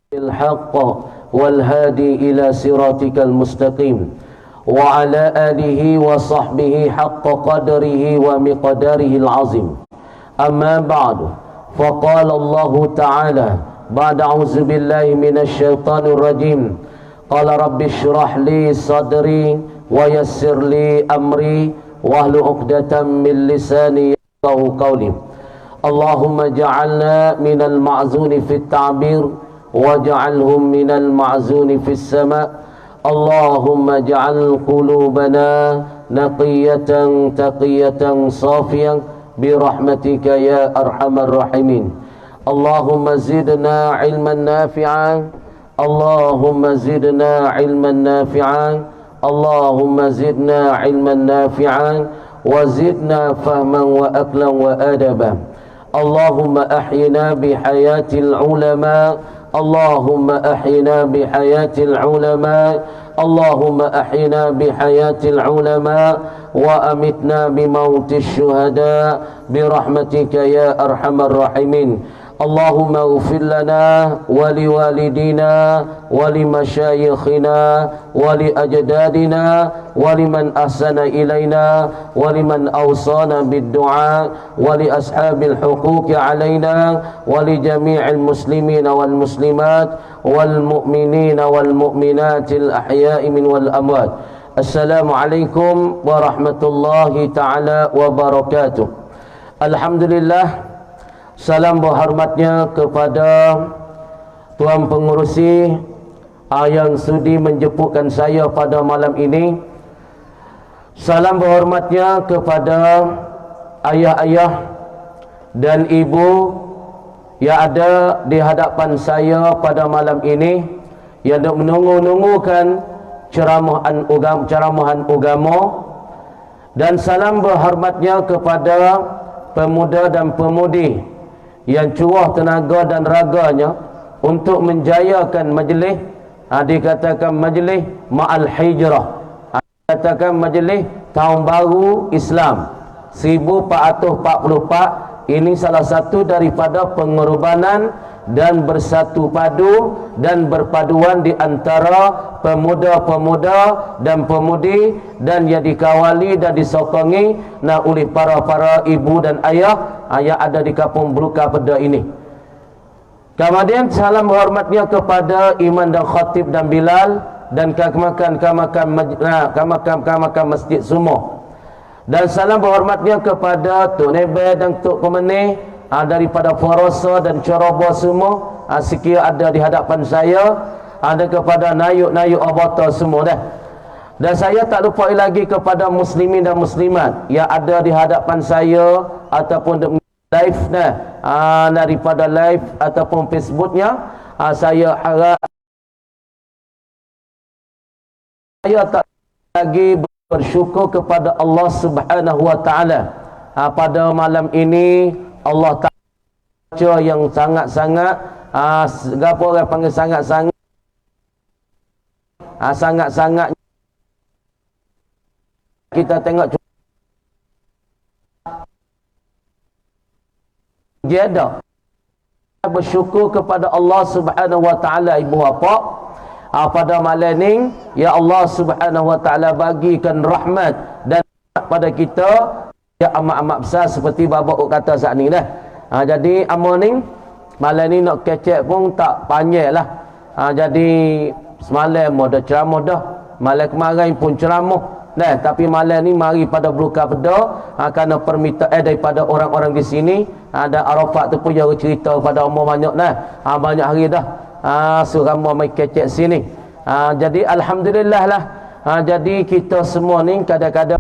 الحق والهادي إلى صراطك المستقيم وعلى آله وصحبه حق قدره ومقداره العظيم. أما بعد، فقال الله تعالى بعد أعوذ بالله من الشيطان الرجيم قال رب اشرح لي صدري ويسر لي أمري واحلل عقدة من لساني يفقهوا قولي. اللهم اجعلنا من المعزون في التعبير واجعلهم من المعزون في السماء. اللهم اجعل قلوبنا نقية تقية صافية برحمتك يا أرحم الراحمين. اللهم زدنا علما نافعا، اللهم زدنا علما نافعا، اللهم زدنا علما نافعا وزدنا فهما وأكلا وأدبا. اللهم أحينا بحياة العلماء، اللهم أحينا بحياة العلماء، اللهم أحينا بحياة العلماء وأمتنا بموت الشهداء برحمتك يا أرحم الراحمين. اللهم اغفر لنا ولوالدينا ولمشايخنا ولأجدادنا ولمن أحسن إلينا ولمن أوصانا بالدعاء ولأصحاب الحقوق علينا ولجميع المسلمين والمسلمات والمؤمنين والمؤمنات الأحياء من والأموات. السلام عليكم ورحمة الله تعالى وبركاته. Alhamdulillah, salam berhormatnya kepada Tuan Pengerusi yang sudi menjemputkan saya pada malam ini. Salam berhormatnya kepada ayah-ayah dan ibu yang ada di hadapan saya pada malam ini, yang menunggu-nunggukan ceramahan agama. Dan salam berhormatnya kepada pemuda dan pemudi yang curah tenaga dan raganya untuk menjayakan majlis, dikatakan majlis Ma'al Hijrah, dikatakan majlis Tahun Baru Islam 1444. Ini salah satu daripada pengorbanan dan bersatu padu dan berpaduan di antara pemuda-pemuda dan pemudi, dan yang dikawali dan disokongi oleh para ibu dan ayah yang ada di kampung Beruka Peda ini. Kemudian salam hormatnya kepada imam dan khatib dan Bilal dan kamakan masjid semua. Dan salam berhormatnya kepada Tok Nebe dan Tok Pemeneh daripada Forosa dan Corobo semua sekiranya ada di hadapan saya, ada kepada nayuk-nayuk abata semua dah. Dan saya tak lupa lagi kepada muslimin dan muslimat yang ada di hadapan saya ataupun live daripada live ataupun Facebooknya. Saya harap saya tak lagi bersyukur kepada Allah Subhanahu wa taala. Pada malam ini Allah Ta'ala yang sangat-sangat apa orang panggil sangat-sangat sangat-sangat kita tengok dia ada bersyukur kepada Allah Subhanahu wa taala. Ibu bapa, pada malam ni ya Allah Subhanahu wa taala bagikan rahmat dan pada kita yang amat-amat besar seperti Bapa kata saat ni dah. Jadi amal ni malam ni nak kecek pun tak panjang lah. Jadi semalam ada ceramah dah, malam kemarin pun ceramah dah, tapi malam ni mari pada Beruka Peda kerana permintaan daripada orang-orang di sini. Ada Arafat tu pun dia cerita pada umur banyak dah, banyak hari dah suramah mai kecek sini. Jadi alhamdulillah lah. Jadi kita semua ni kadang-kadang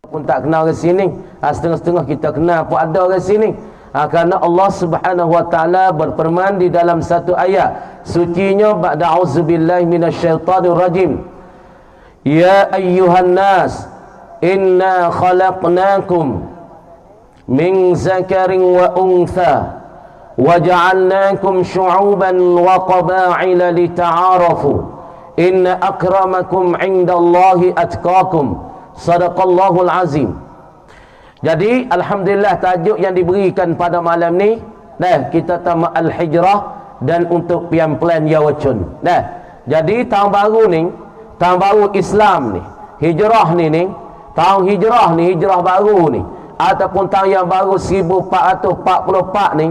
pun tak kenal ke sini, setengah-setengah kita kenal pun ada ke sini. Kerana Allah Subhanahu wa taala berfirman di dalam satu ayat sucinya, ba'da auzubillahi minasyaitonir rajim, ya ayyuhan nas inna khalaqnakum min zakarin wa untha waja'alnakum syu'uban wa qaba'ila lita'arafu inna akramakum 'indallahi atqakum. Sadaqallahul azim. Jadi alhamdulillah tajuk yang diberikan pada malam ni Nah, kita tamat al-hijrah dan untuk pian plan yawacun. Nah, jadi tahun baru ni, tahun baru Islam ni, hijrah ni, tahun hijrah ni, hijrah baru ni, ataupun tahun yang baru 1444 ni,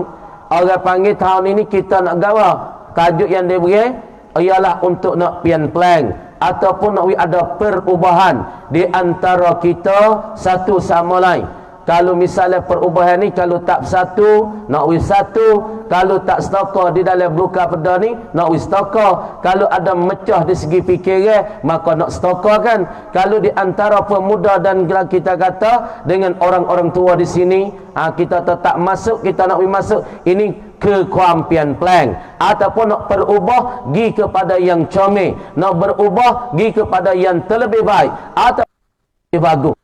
orang panggil tahun ini kita nak gawa. Tajuk yang dia beri ialah untuk nak pian plan ataupun nak ada perubahan di antara kita satu sama lain. Kalau misalnya perubahan ni, kalau tak satu, nak wis satu. Kalau tak setaka di dalam beluka peda ni, nak wis setaka. Kalau ada mecah di segi fikiran, maka nak setaka kan. Kalau di antara pemuda dan kita kata dengan orang-orang tua di sini, kita tetap masuk, kita nak wis masuk. Ini kekampian plan. Ataupun nak berubah, gi kepada yang comel. Nak berubah, gi kepada yang terlebih baik. Atau lebih bagus.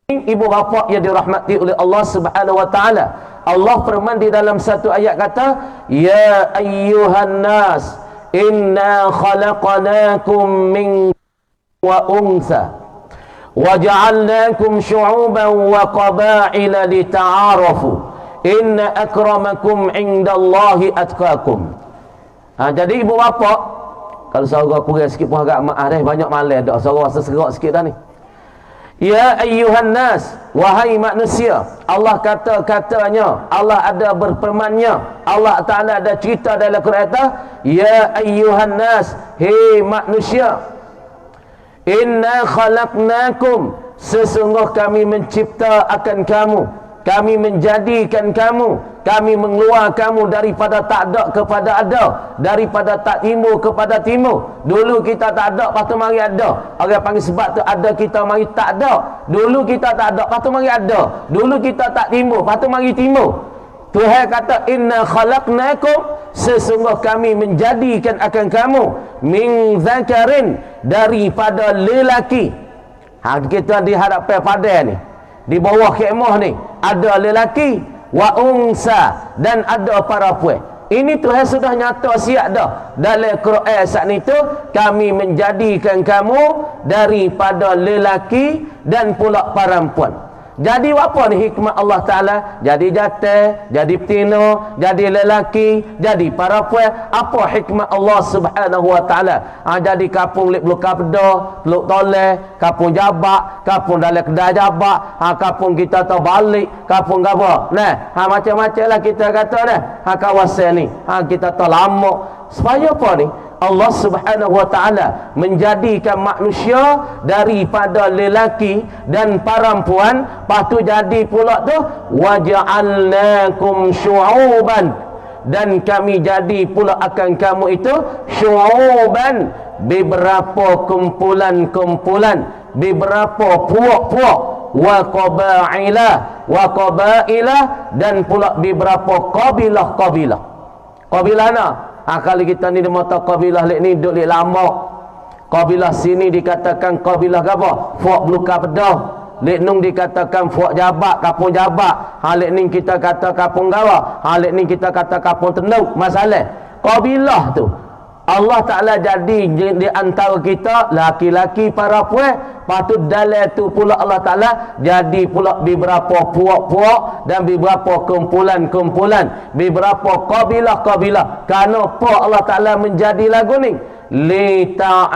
Ibu bapa yang dirahmati oleh Allah Subhanahu wa taala. Allah firman di dalam satu ayat kata, ya ayyuhan nas inna khalaqnakum min wa unsa wa ja'alnakum syu'uban wa qaba'ila lita'arafu inna akramakum 'indallahi atqakum. Jadi ibu bapa, kalau suara kurang sikit pun agak maaf dah, banyak malam dah suara rasa serak sikit dah ni. Ya ayyuhan nas, wahai manusia. Allah katanya, Allah ada berfirmannya, Allah Ta'ala ada cerita dalam Quran itu, ya ayyuhan nas, hei manusia, inna khalaqnakum, sesungguh kami mencipta akan kamu, kami menjadikan kamu, kami mengeluar kamu daripada tak ada kepada ada, daripada tak timbul kepada timbul. Dulu kita tak ada, lepas tu mari ada. Orang panggil sebab tu ada kita mari tak ada. Dulu kita tak ada, lepas tu mari ada. Dulu kita tak timbul, lepas tu mari timbul. Tuhan kata, inna khalaqnakum, sesungguh kami menjadikan akan kamu, min zakarin, daripada lelaki. Kita dihadapan pada ni, di bawah khemah ni ada lelaki, wa unsa, dan ada para puan. Ini Tuhan sudah nyata siap dah dalam Quran saat itu, kami menjadikan kamu daripada lelaki dan pula perempuan. Jadi apa ni hikmat Allah Ta'ala? Jadi jatah, jadi betina, jadi lelaki, jadi para puan. Apa hikmat Allah Subhanahu Wa Ta'ala? Jadi kapung lek beluka peda, teluk toleh, kapung jabak, kapung dalam kedai jabak, kapung kita tahu balik, kapung apa? Nah, macam-macam lah kita kata dah. Kawasan ni, kita tahu lama. Supaya apa ni? Allah Subhanahu Wa Ta'ala menjadikan manusia daripada lelaki dan perempuan. Lepas tu jadi pula tu waja'alnakum syu'uban, dan kami jadi pula akan kamu itu syu'uban, beberapa kumpulan-kumpulan, beberapa puak-puak, wa qabailah, dan pula beberapa kabilah-kabilah. Kabilah na? Kalau kita ni di mata kabilah lek ni duduk lek lama. Kabilah sini dikatakan kabilah apa? Fuak beluka pedah. Lek nung dikatakan fuak jabak, kapung jabak. Lek ni kita kata kapung gawa. Lek ni kita kata kapung tenduk. Masalah kabilah tu Allah Ta'ala jadi di antara kita laki-laki para puan. Lepas tu dalam tu pula Allah Ta'ala jadi pula beberapa puak-puak dan beberapa kumpulan-kumpulan, beberapa kabilah-kabilah. Kenapa Allah Ta'ala menjadi lagu ni? Lita'arafu,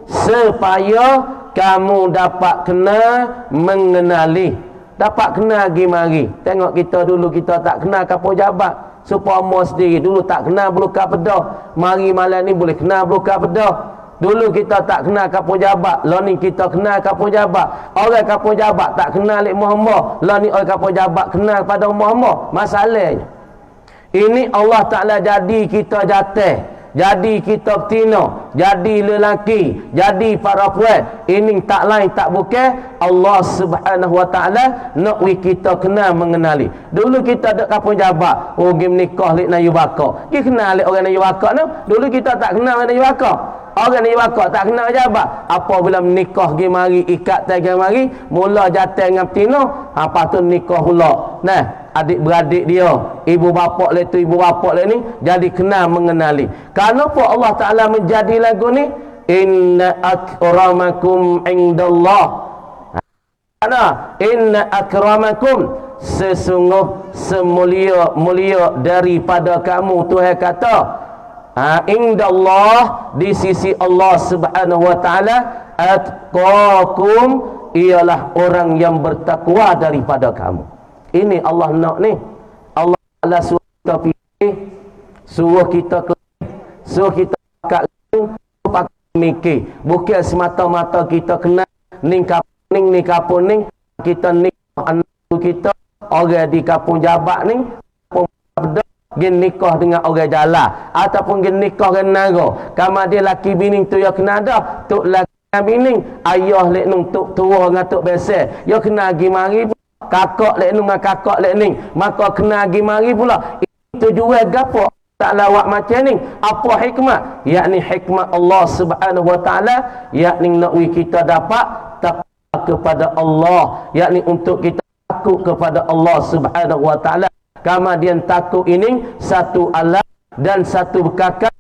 supaya kamu dapat kena mengenali, dapat kena pergi-mari. Tengok kita dulu kita tak kenal kapal jabat. Supaya sendiri dulu tak kenal beluka pedah, mari malam ni boleh kenal beluka pedah. Dulu kita tak kenal kapal jabat, lah ni kita kenal kapal jabat. Orang kapal jabat tak kenal lek Muhammad, lah ni orang kapal jabat kenal pada Muhammad. Masalahnya ini Allah Ta'ala jadi kita jatah, jadi kita betina, jadi lelaki, jadi para puan. Ini tak lain tak bukan Allah Subhanahu Wa Ta'ala nak kita kena mengenali. Dulu kita dek kapung jabat, oh pergi menikah lek Nayu Bakar, kita kenal lek orang Nayu Bakar no? Dulu kita tak kenal orang Nayu Bakar. Orang Nayu Bakar tak kenal jabat. Apabila menikah pergi mari, ikat pergi mari, mula jatah dengan betina, apa tu nikah pula. Nah, adik-beradik dia, ibu bapa le tu, ibu bapa le ni jadi kena mengenali. Kenapa Allah Ta'ala menjadi lagu ni? Inna akramakum indallah. Inna akramakum, sesungguh semulia-mulia daripada kamu. Tuhan kata, indallah, di sisi Allah Subhanahu wa taala, atqakum, ialah orang yang bertakwa daripada kamu. Ini Allah nak ni. Allah suruh kita fikir, suruh kita suruh kita pakai mikir. Bukan semata-mata kita kenal ning kapun ning kita ning anak kita orang di kampung Jabak ni gen nikah dengan orang jalan ataupun gen nikah dengan nara. Kamar dia laki bini tu ya kena ada. Tok laki dengan bini, ayah lek nung tok tua dengan tok besar, ya kena pergi mari pula. Kakak lek nung dengan kakak lek ning, maka kena pergi mari pula. Itu jual gapo tak lawak macam ni. Apa hikmah? Yakni hikmah Allah Subhanahu wa taala, yakni nak kita dapat takwa kepada Allah, yakni untuk kita takut kepada Allah Subhanahu wa taala. Kemudian takut ini satu alat dan satu perkara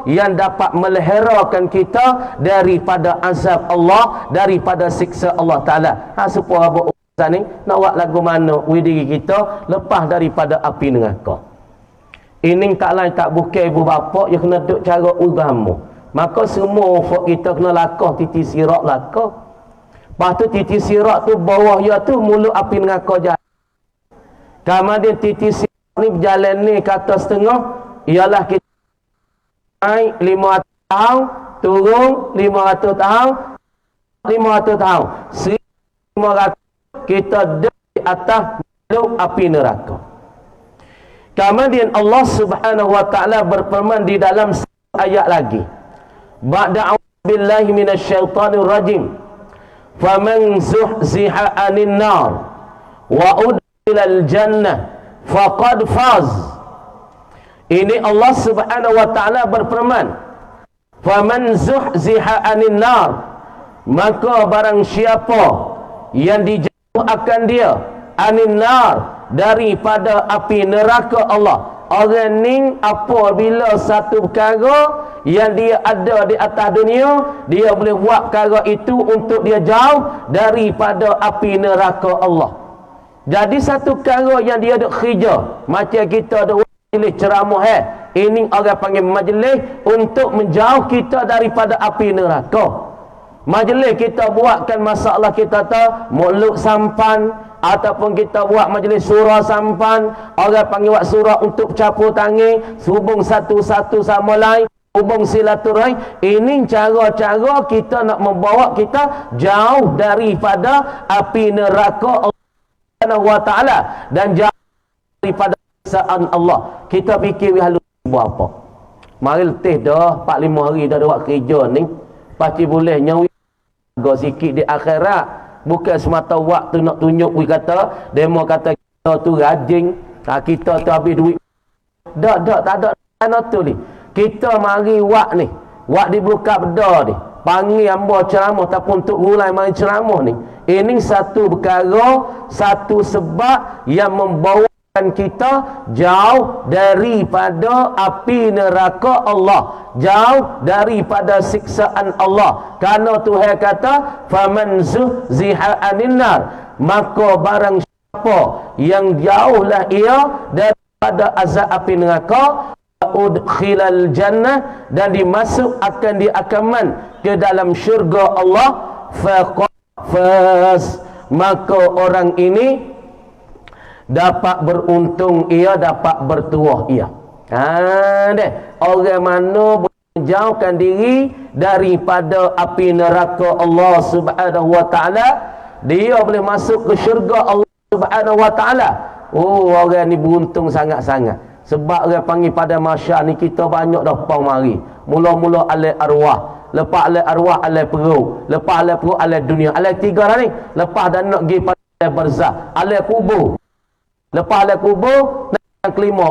yang dapat meliharakan kita daripada azab Allah, daripada siksa Allah taala. Supaya apa urusan ni nak buat lagu mana diri kita lepas daripada api neraka. Ini tak lain tak bukan ibu bapa, ya kena duk cara agama. Maka semua ufuk kita kena lakah titi sirat lakah. Lepas tu titi sirat tu bawah ya tu mulut api neraka jahat. Kemudian titi sirat ni berjalan ni kata setengah, ialah kita naik 500 tahun, turun 500 tahun, 500 tahun. 1,500 kita di atas mulut api neraka. Kemudian Allah Subhanahu wa taala berfirman di dalam ayat lagi. Ba'da a'udzubillahi minasyaitonir rajim. Faman zuhziha 'anil nar wa udkhilal jannah faqad faz. Ini Allah Subhanahu wa taala berfirman, faman zuhziha 'anil nar, maka barang siapa yang dijauhkan dia 'anil nar, daripada api neraka Allah. Orang ni apabila satu perkara yang dia ada di atas dunia, dia boleh buat perkara itu untuk dia jauh daripada api neraka Allah. Jadi satu perkara yang dia ada kerja, macam kita ada majlis ceramah, ini orang panggil majlis untuk menjauh kita daripada api neraka. Majlis kita buatkan masalah kita tak mulut sampan, ataupun kita buat majlis surah sampan, orang panggil buat surah untuk capur tangan, hubung satu-satu sama lain, hubung silaturahim. Ini cara-cara kita nak membawa kita jauh daripada api neraka Allah Subhanahu wa taala dan jauh daripada siksaan Allah. Kita fikir halus buat apa? Mari letih dah 4-5 hari dah buat kerja ni, pasti boleh nyawi go sikit di akhirat. Bukan semata waktu nak tunjuk we kata demo kata kita tu rajin, kita tu habis duit. Tak ada mana tu ni. Kita mari wak ni, wak dibuka beda ni, panggil hamba ceramah ataupun untuk mulai mari ceramah ni. Ini satu perkara, satu sebab yang membawakan kita jauh daripada api neraka Allah, jauh daripada siksaan Allah. Karena Tuhan kata, faman zuhziha 'anil nar, maka barang siapa yang jauhlah ia daripada azab api neraka, udkhilal jannah, dan dimasuk akan diakaman ke dalam syurga Allah, faqas, maka orang ini dapat beruntung ia, dapat bertuah ia. Orang mana menjauhkan diri daripada api neraka Allah Subhanahu wa taala, dia boleh masuk ke syurga Allah Subhanahu wa taala. Oh, orang ni beruntung sangat-sangat. Sebab orang panggil pada masyarakat ni kita banyak dah pang mari. Mula-mula alai arwah, lepas alai arwah alai perut, lepas alai perut alai dunia. Alai tiga dah ni. Lepas dah nak pergi pada alai barzah, alai kubur. Lepas alai kubur, yang kelima.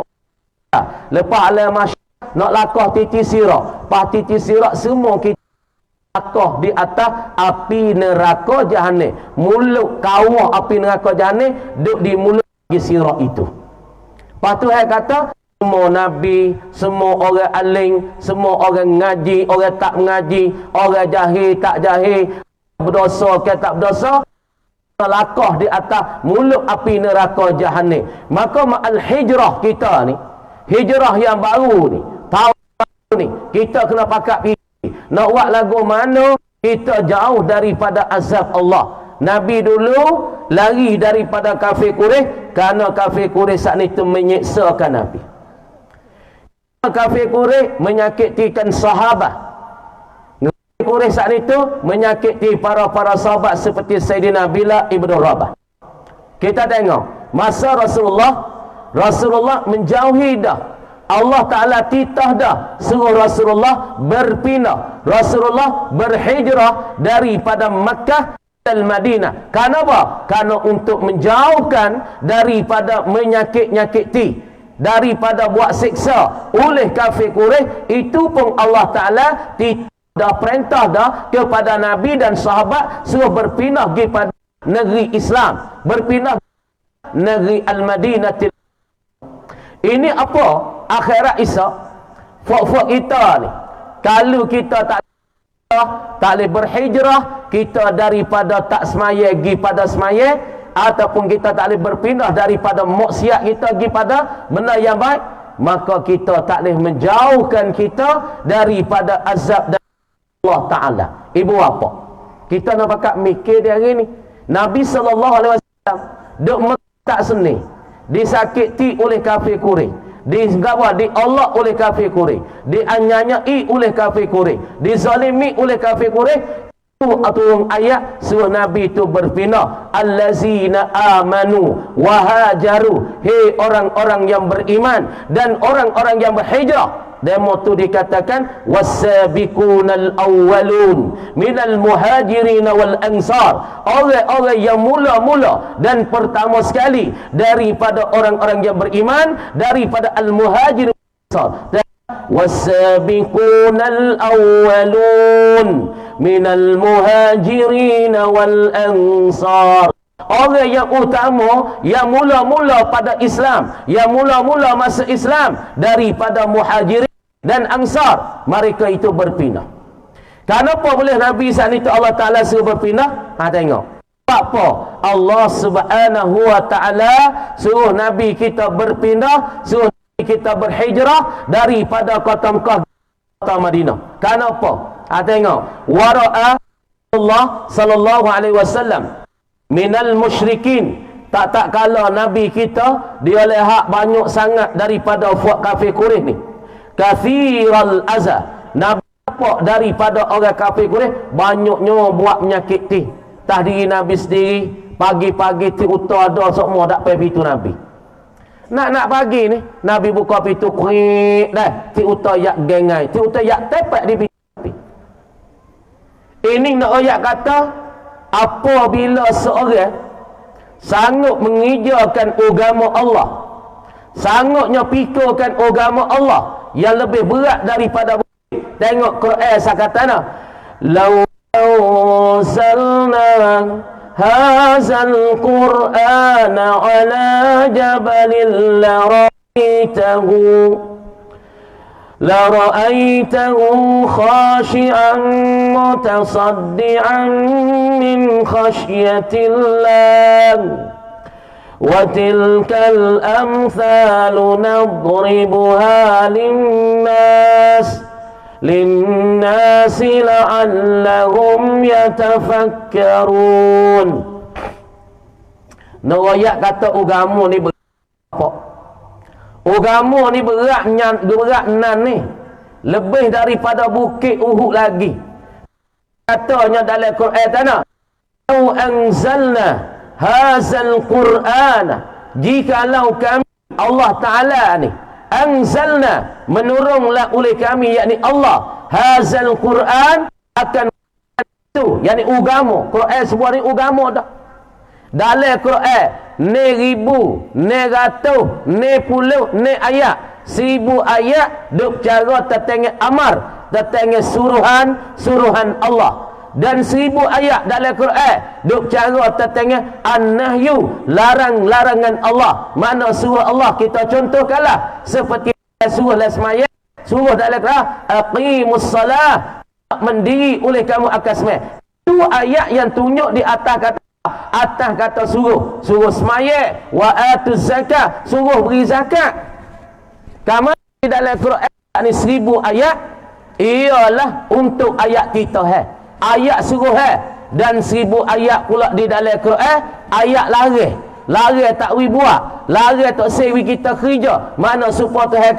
Lepas alai masyarakat nak lakah titi sirak. Pas titi sirak semua kita lakah di atas api neraka jahanam. Mulut kawah api neraka jahanam duduk di mulut sirak itu. Lepas tu saya kata, semua Nabi, semua orang alim, semua orang ngaji, orang tak mengaji, orang jahil, tak jahil, berdosa ke tak berdosa, lakah di atas mulut api neraka Jahannam. Maka ma'al hijrah kita ni, hijrah yang baru ni, tahun baru ni, kita kena pakat fikir nak buat lagu mana kita jauh daripada azab Allah. Nabi dulu lari daripada kafir Quraisy kerana kafir Quraisy saat itu menyiksakan Nabi. Kafir Quraisy menyakitikan sahabat. Quraisy saat itu menyakiti para sahabat seperti Sayyidina Bilal ibn Rabah. Kita tengok masa Rasulullah menjauhi dah, Allah Ta'ala titah dah suruh Rasulullah berpindah, Rasulullah berhijrah daripada Makkah dan Madinah. Kenapa? Karena untuk menjauhkan daripada menyakiti, daripada buat siksa oleh kafir Quraisy. Itu pun Allah Ta'ala dah perintah dah kepada Nabi dan sahabat suruh berpindah pergi pada negeri Islam, berpindah negeri Al-Madinatil. Ini apa? Akhirat Isa. Fok-fok kita ni, kalau kita tak boleh berhijrah, kita daripada tak semaya pergi pada semaya, ataupun kita tak boleh berpindah daripada maksiat kita pergi pada benda yang baik, maka kita tak boleh menjauhkan kita daripada azab dan Allah Ta'ala. Ibu apa? Kita nak pakat mikir dia hari ni. Nabi SAW duk tak seni, disakiti oleh kafir Quraisy, diolok oleh kafir Quraisy, dianyanyai oleh kafir Quraisy, dizalimi oleh kafir Quraisy. Turun ayat suruh Nabi itu berpindah. Allazina amanu wa hajaru, hei orang-orang yang beriman dan orang-orang yang berhijrah. Demo tu dikatakan wasabiqunal awwalun minal muhajirin wal ansar, orang-orang yang mula-mula dan pertama sekali daripada orang-orang yang beriman, daripada al-muhajirin wal ansar. Wasabiqunal awwalun minal muhajirin wal ansar, orang yang utama, yang mula-mula pada Islam, yang mula-mula masuk Islam daripada muhajirin dan ansar, mereka itu berpindah. Kenapa boleh Nabi saat itu Allah Ta'ala suruh berpindah? Tengok apa Allah Subhanahu wa Ta'ala suruh Nabi kita berpindah, suruh Nabi kita berhijrah daripada kota Mekah ke kota Madinah. Kenapa? Tengok, wara'a Allah sallallahu alaihi wasallam minal musyrikin, tak kala Nabi kita dia lihat banyak sangat daripada kafir Quraisy ni, kathiral azza, Nabi nampak daripada orang kafir Quraisy banyaknya buat menyakiti tah diri Nabi sendiri. Pagi-pagi ti uta ada semua dak pai pintu Nabi. Nak pagi ni Nabi buka pintu kuik dah, ti uta yak gengai, ti uta yak tepat di pintu Nabi. Ini nak ayat kata apabila seorang sanggup mengijakan agama Allah, sanggupnya pikirkan agama Allah yang lebih berat daripada bukit. Tengok Quran sakatana, law anzalna hadzal qur'ana ala jabalin لرأيته خاشعا متصدعا من خشية الله وتلك الأمثال نضربها للناس لعلهم يتفكرون. Narayak kata agama ni berapa? Agama ni berat nan ni, lebih daripada bukit Uhud lagi. Katanya dalam Quran tanah, "Lau anzalna hadzal Qur'ana", jikalau kami Allah Ta'ala ni anzalna, menurunlah oleh kami, yakni Allah, hadzal Qur'an, akan itu yakni agama. Quran sebuah ni agama dah. Dalam Quran ni ribu, ni ratus, ni puluh, ni ayat, 1000 ayat duk cara tentang amar, tentang suruhan Allah. Dan 1000 ayat dalam Quran duk cara tentang an-nahyu, larangan Allah. Mana surah Allah kita contohkanlah seperti surah Al-Asmaya, surah dalam Quran aqimus salah, mendiri oleh kamu akan sembahyang. Itu ayat yang tunjuk di atas kata Atas kata suruh semaya, wa atuz zakat, suruh beri zakat. Kamu di dalam Quran ni 1000 ayat, ialah untuk ayat kita ayat suruh dan 1000 ayat pula di dalam Quran ayat larang tak wi buat, larang tak sewi kita kerja. Mana supaya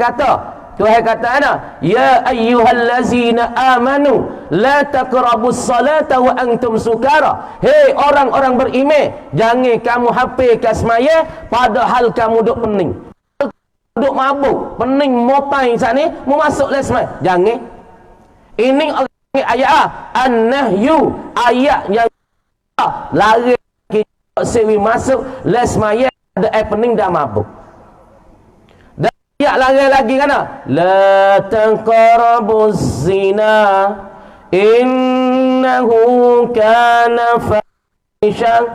Tuhan kata ana, ya ayyuhallazina amanu la taqrabus salata wa antum sukara. Hei orang-orang beriman, jangan kamu hafizkan semaya padahal kamu duk pening, duk mabuk, pening mopai sat ni mau masuk les semaya. Jangan. Ini ayat an-nahyu, ayat yang larang kita sewi masuk les semaya ada pening dah mabuk. Ya larang lagi kan? La taqrabuz zina innahu kana fahishan.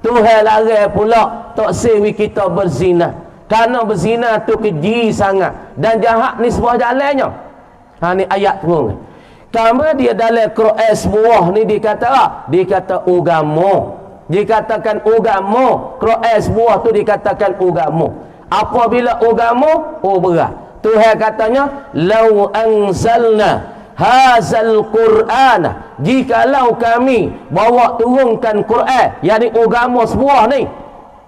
Tuhan larang pula tak sewi kita berzina. Kerana berzina tu keji sangat dan jahat ni sebuah jalannya. Ni ayat turun. Kamu dia dalam Quran sebuah ni dikata agama. Dikatakan agama. Quran sebuah tu dikatakan agama. Apabila agama, berat. Tuhan katanya, lau anzalna hazal Qur'an, jikalau kami bawa turunkan Quran, yakni agama sebuah ni,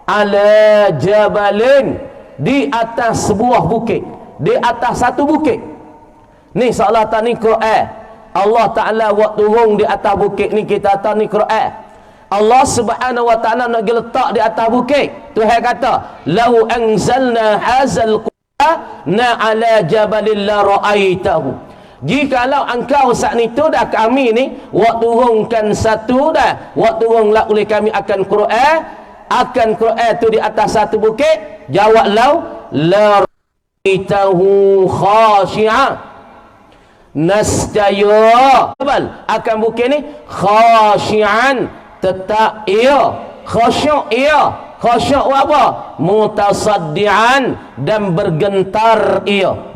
ala jabalin, di atas sebuah bukit, di atas satu bukit. Ni seolah ni Quran. Allah Ta'ala buat turun di atas bukit ni, kita tahu ni Quran. Allah Subhanahu wa taala nak letak di atas bukit. Tuhan kata, "Lau anzalna hazal Qur'ana 'ala jabalin la ra'aitahu." Jikalau engkau saat itu dah kami ni wak turunkan satu dah, wak turunlah oleh kami akan Quran tu di atas satu bukit, jawab lau la ra'aitahu khashi'a. Nasjaya akan bukit ni khashi'an, tetap khasyuk khasyuk apa? Mutasaddian, dan bergentar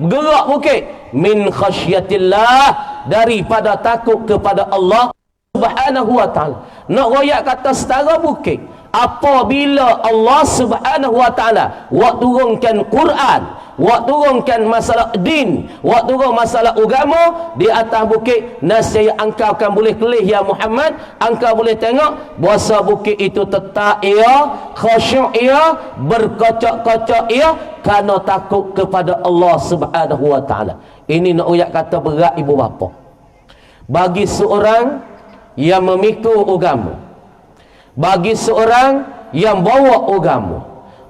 bergerak bukit min khasyatillah, daripada takut kepada Allah Subhanahu wa taala. Nak royak kata setara bukit, apabila Allah Subhanahu wa taala wak turunkan Quran, wak turunkan masalah din, wak turun masalah agama di atas bukit, nascaya engkau akan boleh kelih ya Muhammad, engkau boleh tengok bahasa bukit itu tetap khasyuk berkocok-kocok kerana takut kepada Allah Subhanahu wa taala. Ini nak uyak kata berat ibu bapa. Bagi seorang yang memikul agama, bagi seorang yang bawa agama,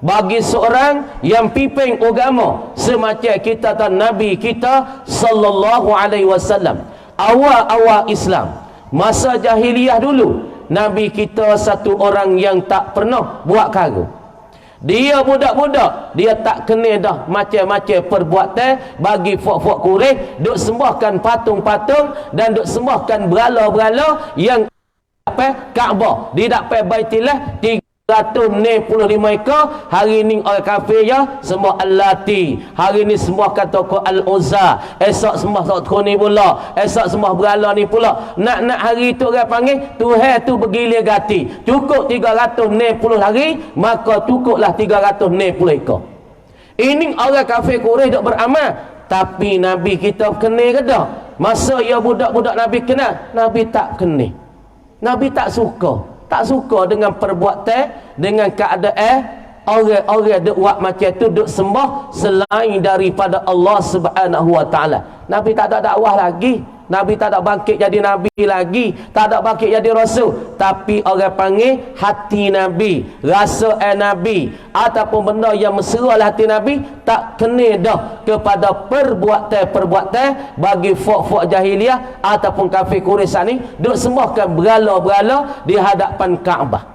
bagi seorang yang piping agama, semacam kita dan Nabi kita sallallahu alaihi wasallam, awal-awal Islam, masa jahiliyah dulu, Nabi kita satu orang yang tak pernah buat kara. Dia budak-budak, dia tak kena dah macam-macam perbuatan bagi fok-fok Quraisy, duk sembahkan patung-patung dan duk sembahkan berhala-berhala yang Kaabah, di dapat Baitillah 365 ekor. Hari ni orang kafir semua Al-Lati, hari ni semua kata ko Al-Uzza, esok semua kau ni pula, esok semua berhala ni pula. Nak hari tu orang panggil Tuhan tu bergilir gati, cukup 360 hari, maka cukuplah 360 ekor. Ini orang kafir Quraisy dok beramal, tapi Nabi kita kena ke dah? Masa ia budak-budak Nabi kena, Nabi tak kena. Nabi tak suka dengan perbuatan, dengan keadaan orang-orang duk buat macam tu, duk sembah selain daripada Allah Subhanahu wa taala. Nabi tak ada dakwah lagi, Nabi tak ada bangkit jadi Nabi lagi, tak ada bangkit jadi Rasul. Tapi orang panggil hati Nabi, rasa Nabi, ataupun benda yang mesra hati Nabi, tak kena dah kepada perbuatan-perbuatan bagi fok-fok jahiliah ataupun kafir Quraisy ni duk sembahkan berhala-berhala di hadapan Kaabah.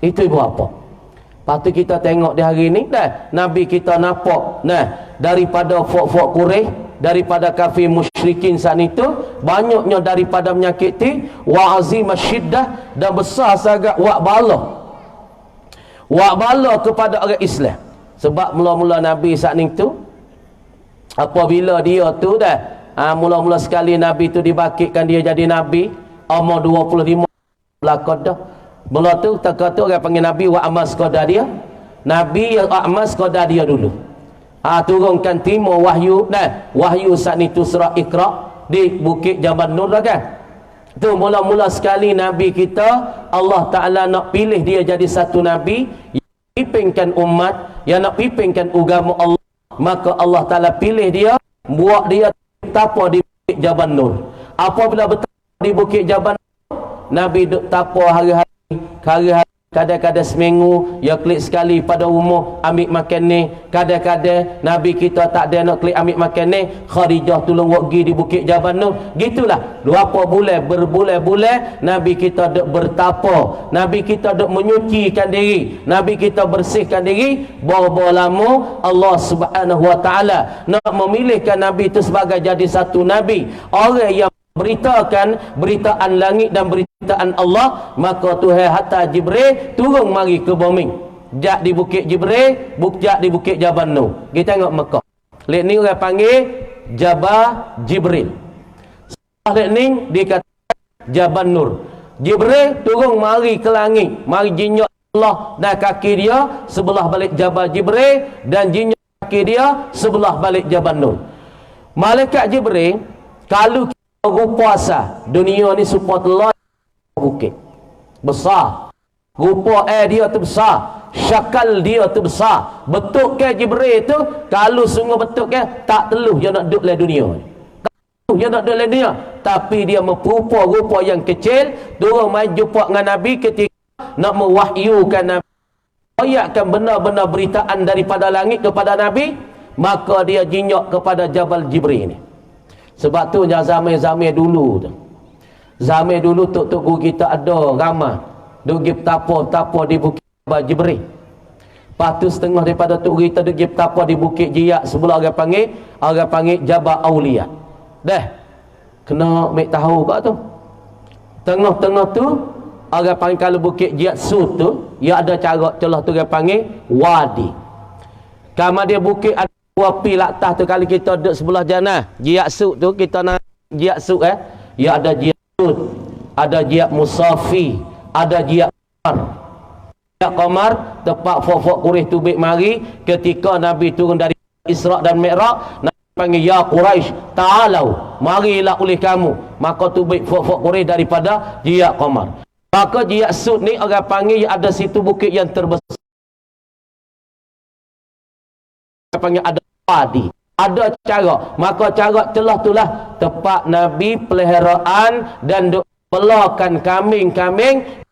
Itu ibu apa? Patut kita tengok di hari ni dah Nabi kita nampak daripada fok-fok Quraisy, daripada kafir musyrikin saat itu, banyaknya daripada menyakiti wa azimah syiddah, dan besar sangat wak bala kepada orang Islam. Sebab mula-mula Nabi saat itu, apabila dia tu mula-mula sekali Nabi tu dibangkitkan dia jadi Nabi, umur 25 belakang dah. Mula tu tak orang panggil Nabi wa amal sekadar dia. Nabi yang amal sekadar dia dulu. Turunkan timur wahyu wahyu saat itu surah Iqra di Bukit Jabal Nur lah kan. Tu mula-mula sekali Nabi kita Allah Ta'ala nak pilih dia jadi satu Nabi yang pimpinkan umat, yang nak pimpinkan agama Allah. Maka Allah Ta'ala pilih dia, buat dia tapa di Bukit Jabal Nur. Apabila bertapa di Bukit Jabal Nur, Nabi duk tapa hari-hari, kadang-kadang seminggu, ya klik sekali pada rumah ambil makan ni. Kadang-kadang Nabi kita tak ada nak klik ambil makan ni, Khadijah tolong buat pergi di Bukit Jabal Nur. Gitulah, 2 bulan, berbulan-bulan Nabi kita duk bertapa, Nabi kita duk menyucikan diri, Nabi kita bersihkan diri. Bawa-bawa lama Allah Subhanahu Wa Ta'ala nak memilihkan Nabi itu sebagai jadi satu Nabi, orang yang beritakan beritaan langit dan beritaan Allah. Maka Tuhan hatta Jibril turun mari ke bumi. Jak di Bukit Jibril, jak di Bukit Jabal Nur. Kita tengok Mekah. Lek ni orang panggil Jabal Jibril. Lek ni dikata Jabal Nur. Jibril turun mari ke langit, mari jinyok Allah dan kaki dia sebelah balik Jabal Jibril, dan jinyok kaki dia sebelah balik Jabal Nur. Malaikat Jibril kalau rupa asal dunia ni supaya telah bukit besar, rupa dia tu besar, syakal dia tu besar. Betul ke Jibril tu? Kalau sungguh betul ke, tak teluh dia nak duduk dalam dunia ni, dia nak duduk dalam dunia. Tapi dia memperupa-rupa yang kecil, turun mai jumpa dengan Nabi ketika nak mewahyukan Nabi, ayatkan benar-benar beritaan daripada langit kepada Nabi. Maka dia jinyok kepada Jabal Jibril ni. Sebab tu zaman-zaman dulu tu, zaman dulu tok-tok guru kita ada ramah duk pergi tapa di Bukit Jabal Jibril. Lepas tu setengah daripada tok kita duk pergi tapa di Bukit Jiak sebelah orang panggil Jabal Aulia. Dah kena mek tahu kat tu. Tengah-tengah tu orang panggil, kalau Bukit Jiak Sud tu ia ada cara celah tu orang panggil wadi. Kamar dia bukit ada wapi laktah tu, kali kita duduk sebelah jannah Jiak Sud tu, kita nak Jiak Sud ya ada Jiak Sud, ada Jiak Musafi, ada Jiak Qamar. Jiak Qamar tempat fok-fok Quraisy tubik mari ketika Nabi turun dari Isra dan Mi'raj. Nabi panggil, ya Quraisy ta'alau, marilah oleh kamu. Maka tubik fok-fok Quraisy daripada Jiak Qamar. Maka Jiak Sud ni orang panggil ada situ bukit yang terbesar, orang panggil ada wadi, ada cara. Maka cara telah tulah tempat Nabi peliharaan dan duk belakan kambing-kambing.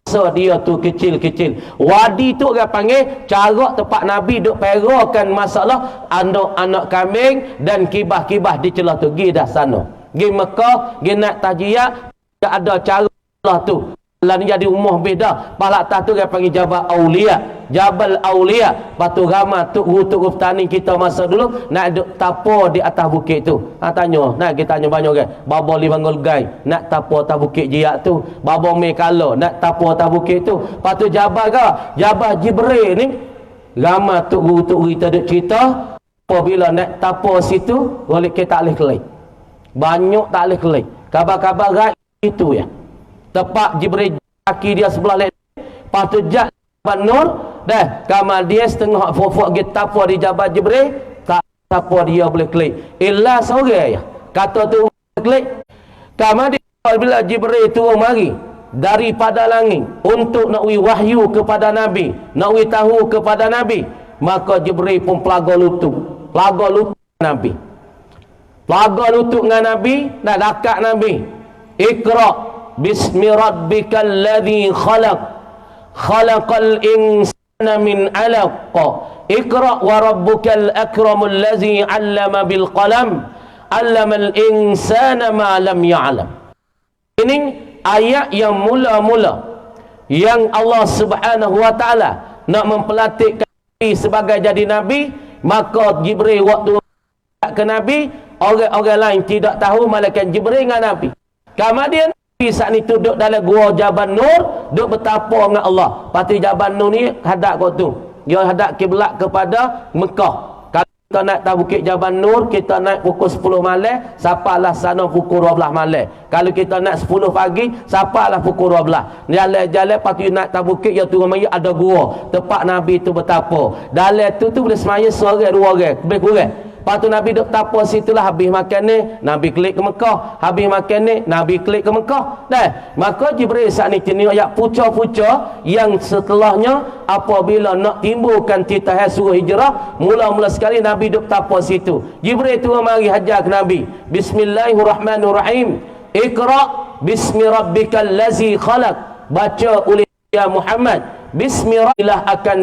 So dia tu kecil-kecil. Wadi tu orang panggil cara tempat Nabi duk perakan masalah anak-anak kambing dan kibah-kibah di celah tu. Gi dah sana, gi Mekah, gi nak tajiyah, tak ada cara lah tu. Lah ni jadi rumah beda. Palak atas tu dia panggil Jabal Aulia, Jabal Aulia. Patu ramah tuk guru petani kita masa dulu nak duk tapo di atas bukit tu. Tanya, nak kita tanya banyak kan. Baba Libanggol Gai nak tapo atas bukit Jiak tu. Baba Mekalo nak tapo atas bukit tu. Patu Jabal ke? Jabal Jibril ni ramah tuk guru kita duk cerita. Apabila nak tapo situ, boleh kita tak boleh kelai. Banyak tak boleh kelai. Kabar-kabar gai itu ya. Tepat Jibril kaki dia sebelah lain. Lepas tu Jabal Nur dah kamar dia setengah fofok kita tapa di Jabal Jibril, tak tapa dia boleh klik. Illa sore ya kata tu klik. Kamar dia bila Jibril turun mari daripada langit untuk nak wahyu kepada Nabi, nak tahu kepada Nabi. Maka Jibril pun pelaga lutut Nabi. Pelaga lutut dengan Nabi, nak dekat Nabi. Iqra Bismi rabbikal ladzi khalaq, khalaqal insana min 'alaq. Iqra wa rabbukal akramul ladzi 'allama bil qalam, 'allamal insana ma lam ya'lam. Ini ayat yang mula-mula yang Allah Subhanahu wa taala nak mempelantikkan Nabi sebagai jadi nabi. Maka Jibril waktu ke Nabi, orang-orang lain tidak tahu malaikat Jibril dengan Nabi. Kemudian Nabi saat ni duduk dalam gua Jabal Nur, duduk bertapa dengan Allah. Pasti Jabal Nur ni hadap kau tu, dia hadap kiblat kepada Mekah. Kalau kita naik atas Bukit Jabal Nur, kita naik pukul 10 malam, sampailah sana pukul 12 malam. Kalau kita naik 10 pagi, sampailah pukul 12. Jalan-jalan lepas tu naik atas bukit, ya turun mari ada gua. Tempat Nabi tu bertapa. Dalam tu boleh semaya seorang dua orang, lebih kurang. Lepas tu Nabi duduk tapa situlah, habis makan ni Nabi klik ke Mekah, habis makan ni Nabi klik ke Mekah. Dah. Maka Jibril saat ni tengok ayat puca-puca yang setelahnya apabila nak timbulkan titah suruh hijrah, mula-mula sekali Nabi duduk tapa situ. Jibril turun mari hajar ke Nabi. Bismillahirrahmanirrahim. Iqra bismi rabbikal lazi khalaq. Baca oleh ya Muhammad. Bismi rabbilah akan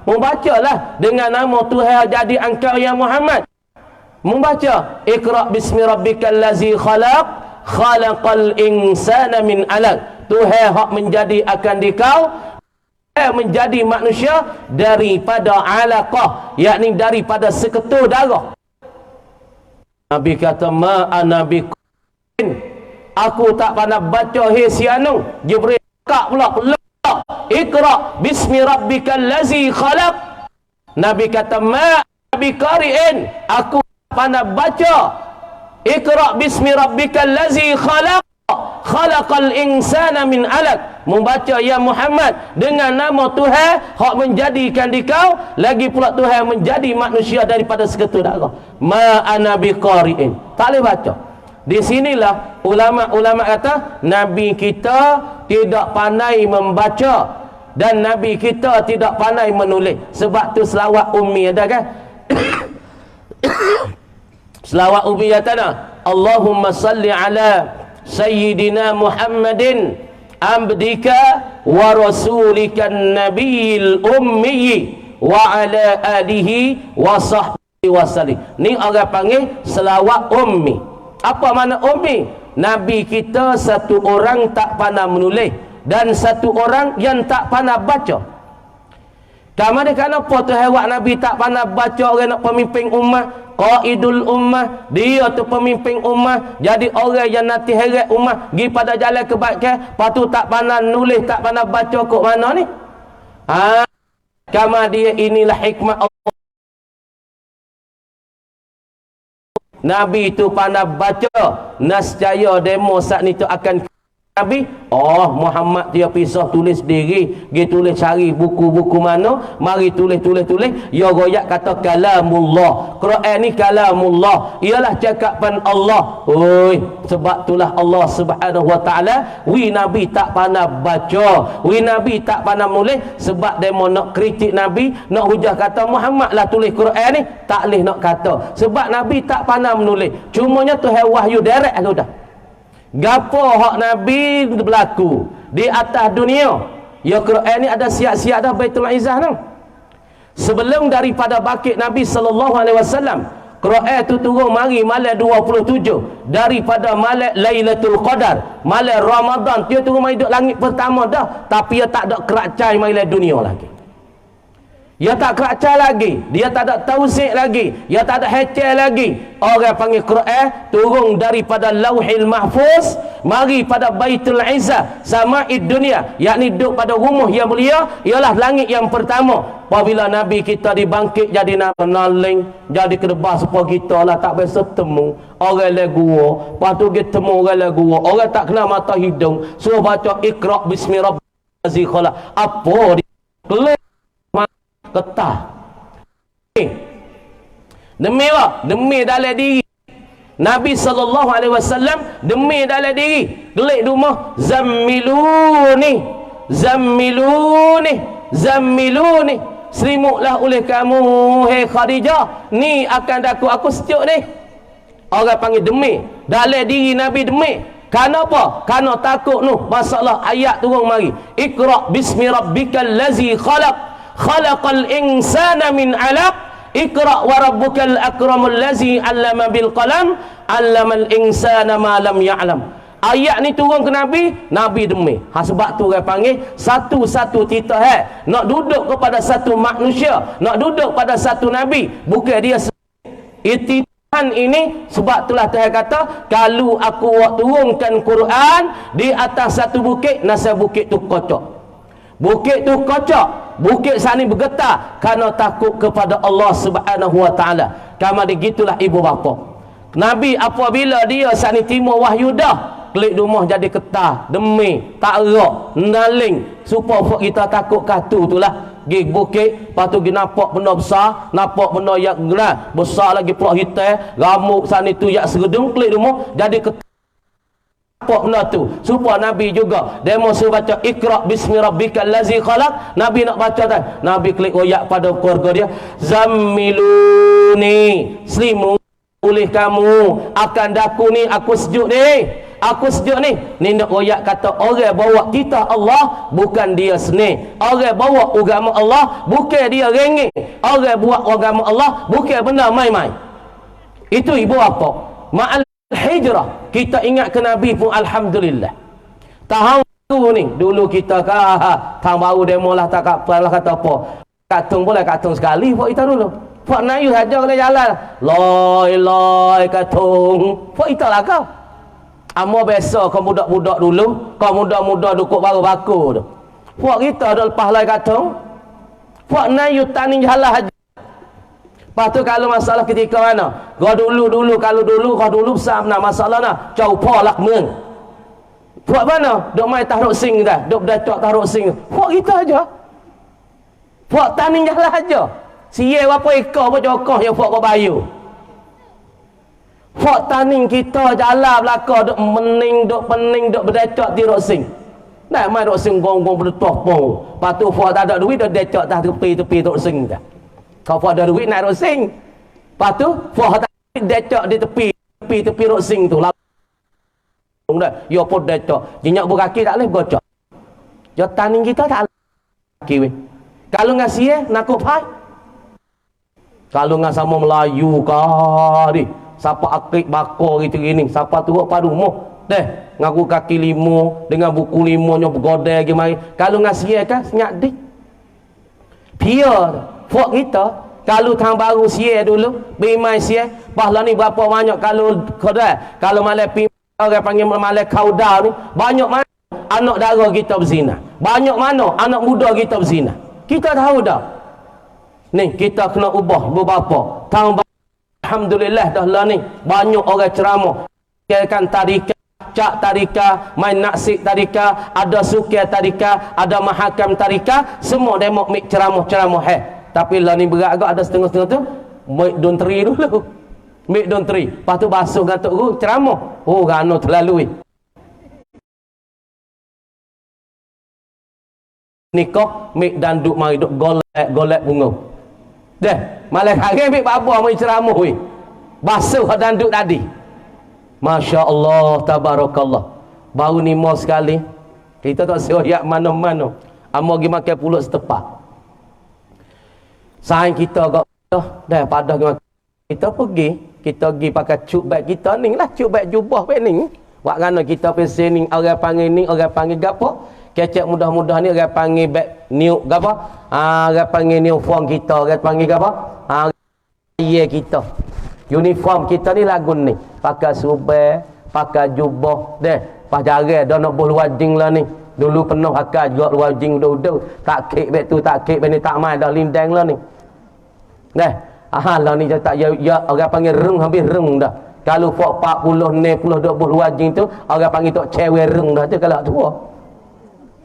membacalah dengan nama Tuhan jadi engkau ya Muhammad. Membaca Iqra bismi rabbikal lazi khalaq khalaqal insana min alaq. Tuhan hak menjadi akan dikau menjadi manusia daripada alaqah, yakni daripada seketul darah. Nabi kata ma anabi, aku tak pandai baca hisianu. Jibril kak pula Iqra bismi rabbikal lazi khalaq. Nabi kata ma anabi qari'in, aku pandai baca Iqra bismi rabbikal lazi khalaq khalaqal insana min alaq. Membaca ya Muhammad dengan nama Tuhan hak menjadikan dikau, lagi pula Tuhan menjadi manusia daripada seketul darah. Ma ana biqari'in, tak boleh baca. Di sinilah ulama-ulama kata Nabi kita tidak pandai membaca dan Nabi kita tidak pandai menulis. Sebab tu selawat ummi ada kan? Selawat ummi kata Allahumma salli ala Sayyidina Muhammadin abdika wa rasulika nabiyil ummi wa ala alihi wa sahbihi wa sallim. Ni orang panggil selawat ummi. Apa makna ummi? Nabi kita satu orang tak pandai menulis dan satu orang yang tak pandai baca. Kamane kenapa tu hewak Nabi tak pandai baca, orang nak pemimpin ummah, qaidul ummah, dia tu pemimpin ummah, jadi orang yang nanti heret ummah pergi pada jalan kebaikan, patu tak pandai nulis, tak pandai baca kok mana ni? Kama dia inilah hikmah Allah. Nabi itu pandai baca, nascaya demo saat ni tu akan Nabi. Oh, Muhammad dia pisah tulis sendiri, dia tulis cari buku-buku mana, mari tulis. Ya royak kata kalamullah. Quran ni kalamullah, ialah cakapan Allah. Oi, sebab itulah Allah Subhanahu wa taala wi Nabi tak pandai baca, wi Nabi tak pandai menulis, sebab demo nak kritik Nabi, nak hujah kata Muhammad lah tulis Quran ni, tak leh nak kata. Sebab Nabi tak pandai menulis. Cumanya Tuhan wahyu direct lah dah. Gapo hak Nabi berlaku di atas dunia, ya Quran ni ada siap-siap dah Baitul Izzah tu. Sebelum daripada bangkit Nabi sallallahu alaihi wasallam, Quran tu turun mari malam 27 daripada malam Lailatul Qadar, malam Ramadan. Dia turun mari duduk langit pertama dah, tapi dia tak ada keracai malam dunia lagi. Dia tak keracai lagi, dia tak ada tausik lagi, dia tak ada hecel lagi. Orang panggil Quran turun daripada Lauhil Mahfuz mari pada Baitul Izzah sama'id dunia, yakni duduk pada rumah yang mulia, ialah langit yang pertama. Apabila Nabi kita dibangkit jadi naling, jadi kedebah supaya kita lah tak biasa temu orang le gua, lepas tu kita temu orang le gua, orang tak kenal mata hidung, suruh baca Iqra bismi rabbikal ladzi khalaq. Apa dia ketah demi apa? Demi dalam diri Nabi sallallahu alaihi wasallam, demi dalam diri gelik rumah, zammiluni selimutlah oleh kamu hei Khadijah, ni akan aku sejuk ni. Orang panggil demi dalam diri Nabi, demi kenapa? Kerana takut noh masalah ayat turun mari Iqra bismi rabbikal lazi khalaq khalaqal insana min alaq Iqra wa rabbukal akramul lazi 'allama bil qalam 'allamal insana ma lam ya'lam. Ayat ni turun ke Nabi, Nabi demi. Sebab tu orang panggil satu-satu titah nak duduk kepada satu manusia, nak duduk pada satu Nabi, bukan dia ititahan ini. Sebab itulah Tuhan kata kalau aku turunkan Quran di atas satu bukit, nasa bukit tu kocok. Bukit tu kocok, bukit sana bergetar kerana takut kepada Allah Subhanahu wa taala. Kama digitulah ibu bapa. Nabi apabila dia sana timur wahyu dah, klik rumah jadi ketah, demi, tak erak, naling, supaya kita takut katu itulah. Gig bukit, lepas tu pergi nampak benda besar, nampak benda yang gelar, besar lagi pelak hitam, ramuk sana tu yak seredung, klik rumah jadi ketah. Apa benda tu? Supaya Nabi juga demo suruh baca Iqra bismi rabbikal ladzi khalaq. Nabi nak baca tak? Nabi klik royak pada keluarga dia, zammiluni, selimu oleh kamu akan daku ni, aku sejuk ni, aku sejuk ni. Ni nak royak kata orang bawa kita Allah bukan dia seni, orang bawa agama Allah bukan dia rengek, orang buat agama Allah bukan benda main-main. Itu ibu apa? Ma'al hijrah, kita ingat ke Nabi pun alhamdulillah. Tahun baru ni, dulu kita tahun baru demo lah tak apa kata apa. Katung boleh katung sekali buat kita dulu. Buat nayu saja kena jalan. Loi katung. Buat kita lah kau. Amo biasa kau budak-budak dulu, kau muda-muda dukuk baru baku tu. Buat kita dah lepas loi katung. Buat nayu tani jalan saja. Lepas tu kalau masalah ketika mana? Kau dulu kalau dulu besar mana masalah nak? Jauh polak meng. Buat mana? Dok mai tahruk sing dah. Dok berdacok tahruk sing. Buat kita aja. Buat tani jalan aja. Siye apa ekor apa jokoh yang buat kau bayu. Buat tani kita jalan belaka dok pening dok berdacok tiruk sing. Nak mai dok sing gong-gong bertuah pun. Lepas tu buat tak ada duit dok decok tah tepi tok sing dah. Kau ada duit nak rosing. Lepas tu, fuah tak decok di tepi rosing tu. Dah, yo pun decok. Jinyak berkaki tak boleh bergocok. Jo tani kita tak boleh. Kalau ngasih nak kupai. Kalau ngas sama Melayu kali. Siapa akik bakor gitu gini. Siapa tua pada rumah. Deh, ngaku kaki limo dengan buku limo nyo bergodai gimana. Kalau ngasih kan senyak dik. Pia fuak kita kalau tahun baru sia dulu bimai sia bahlah ni berapa banyak kalau kodai kalau malai orang panggil malai kauda ni banyak mana anak dara kita berzina, banyak mana anak muda kita berzina. Kita tahu dah ni kita kena ubah beberapa tahun baru. Alhamdulillah dah lah ni banyak orang ceramah kan tadika, cak tadika, main naksik tadika, ada sukir tadika, ada mahakam tadika, semua demo mik ceramah. Tapi lah ni berat agak ada setengah-setengah tu make don't tree dulu. Make don't tree. Lepas tu basuh gantuk guru ceramah. Oh gano terlalu. Nikah make danduk mari duk golek bunga. Deh, malah hari ambil babah mai ceramah weh. Basuh danduk tadi. Masya-Allah tabarakallah. Baru ni mau sekali. Kita tak sioyak mana-mana. Amo gi makan pulut setepak. Saing kita kat dah pada kita pergi pakai cuk beg kita ni lah, cuk beg jubah beg ni. Wak kana kita pesen ni orang panggil gapo? Kecek mudah-mudah ni orang panggil beg new gapo? Orang panggil new form kita, orang panggil gapo? Kita. Uniform kita ni lagu ni. Pakai subeh, pakai jubah, deh, pas jaga dah nak bol wajing lah ni. Dulu penuh akal juga wajing duduk. Tak kek beg tu, tak kek beg ni tak mai dah lindang lah ni. Nah, lah ni tak ya orang panggil reng habis reng dah. Kalau 40 ni 20 wajing tu orang panggil tok cewek reng dah tu kalau tua.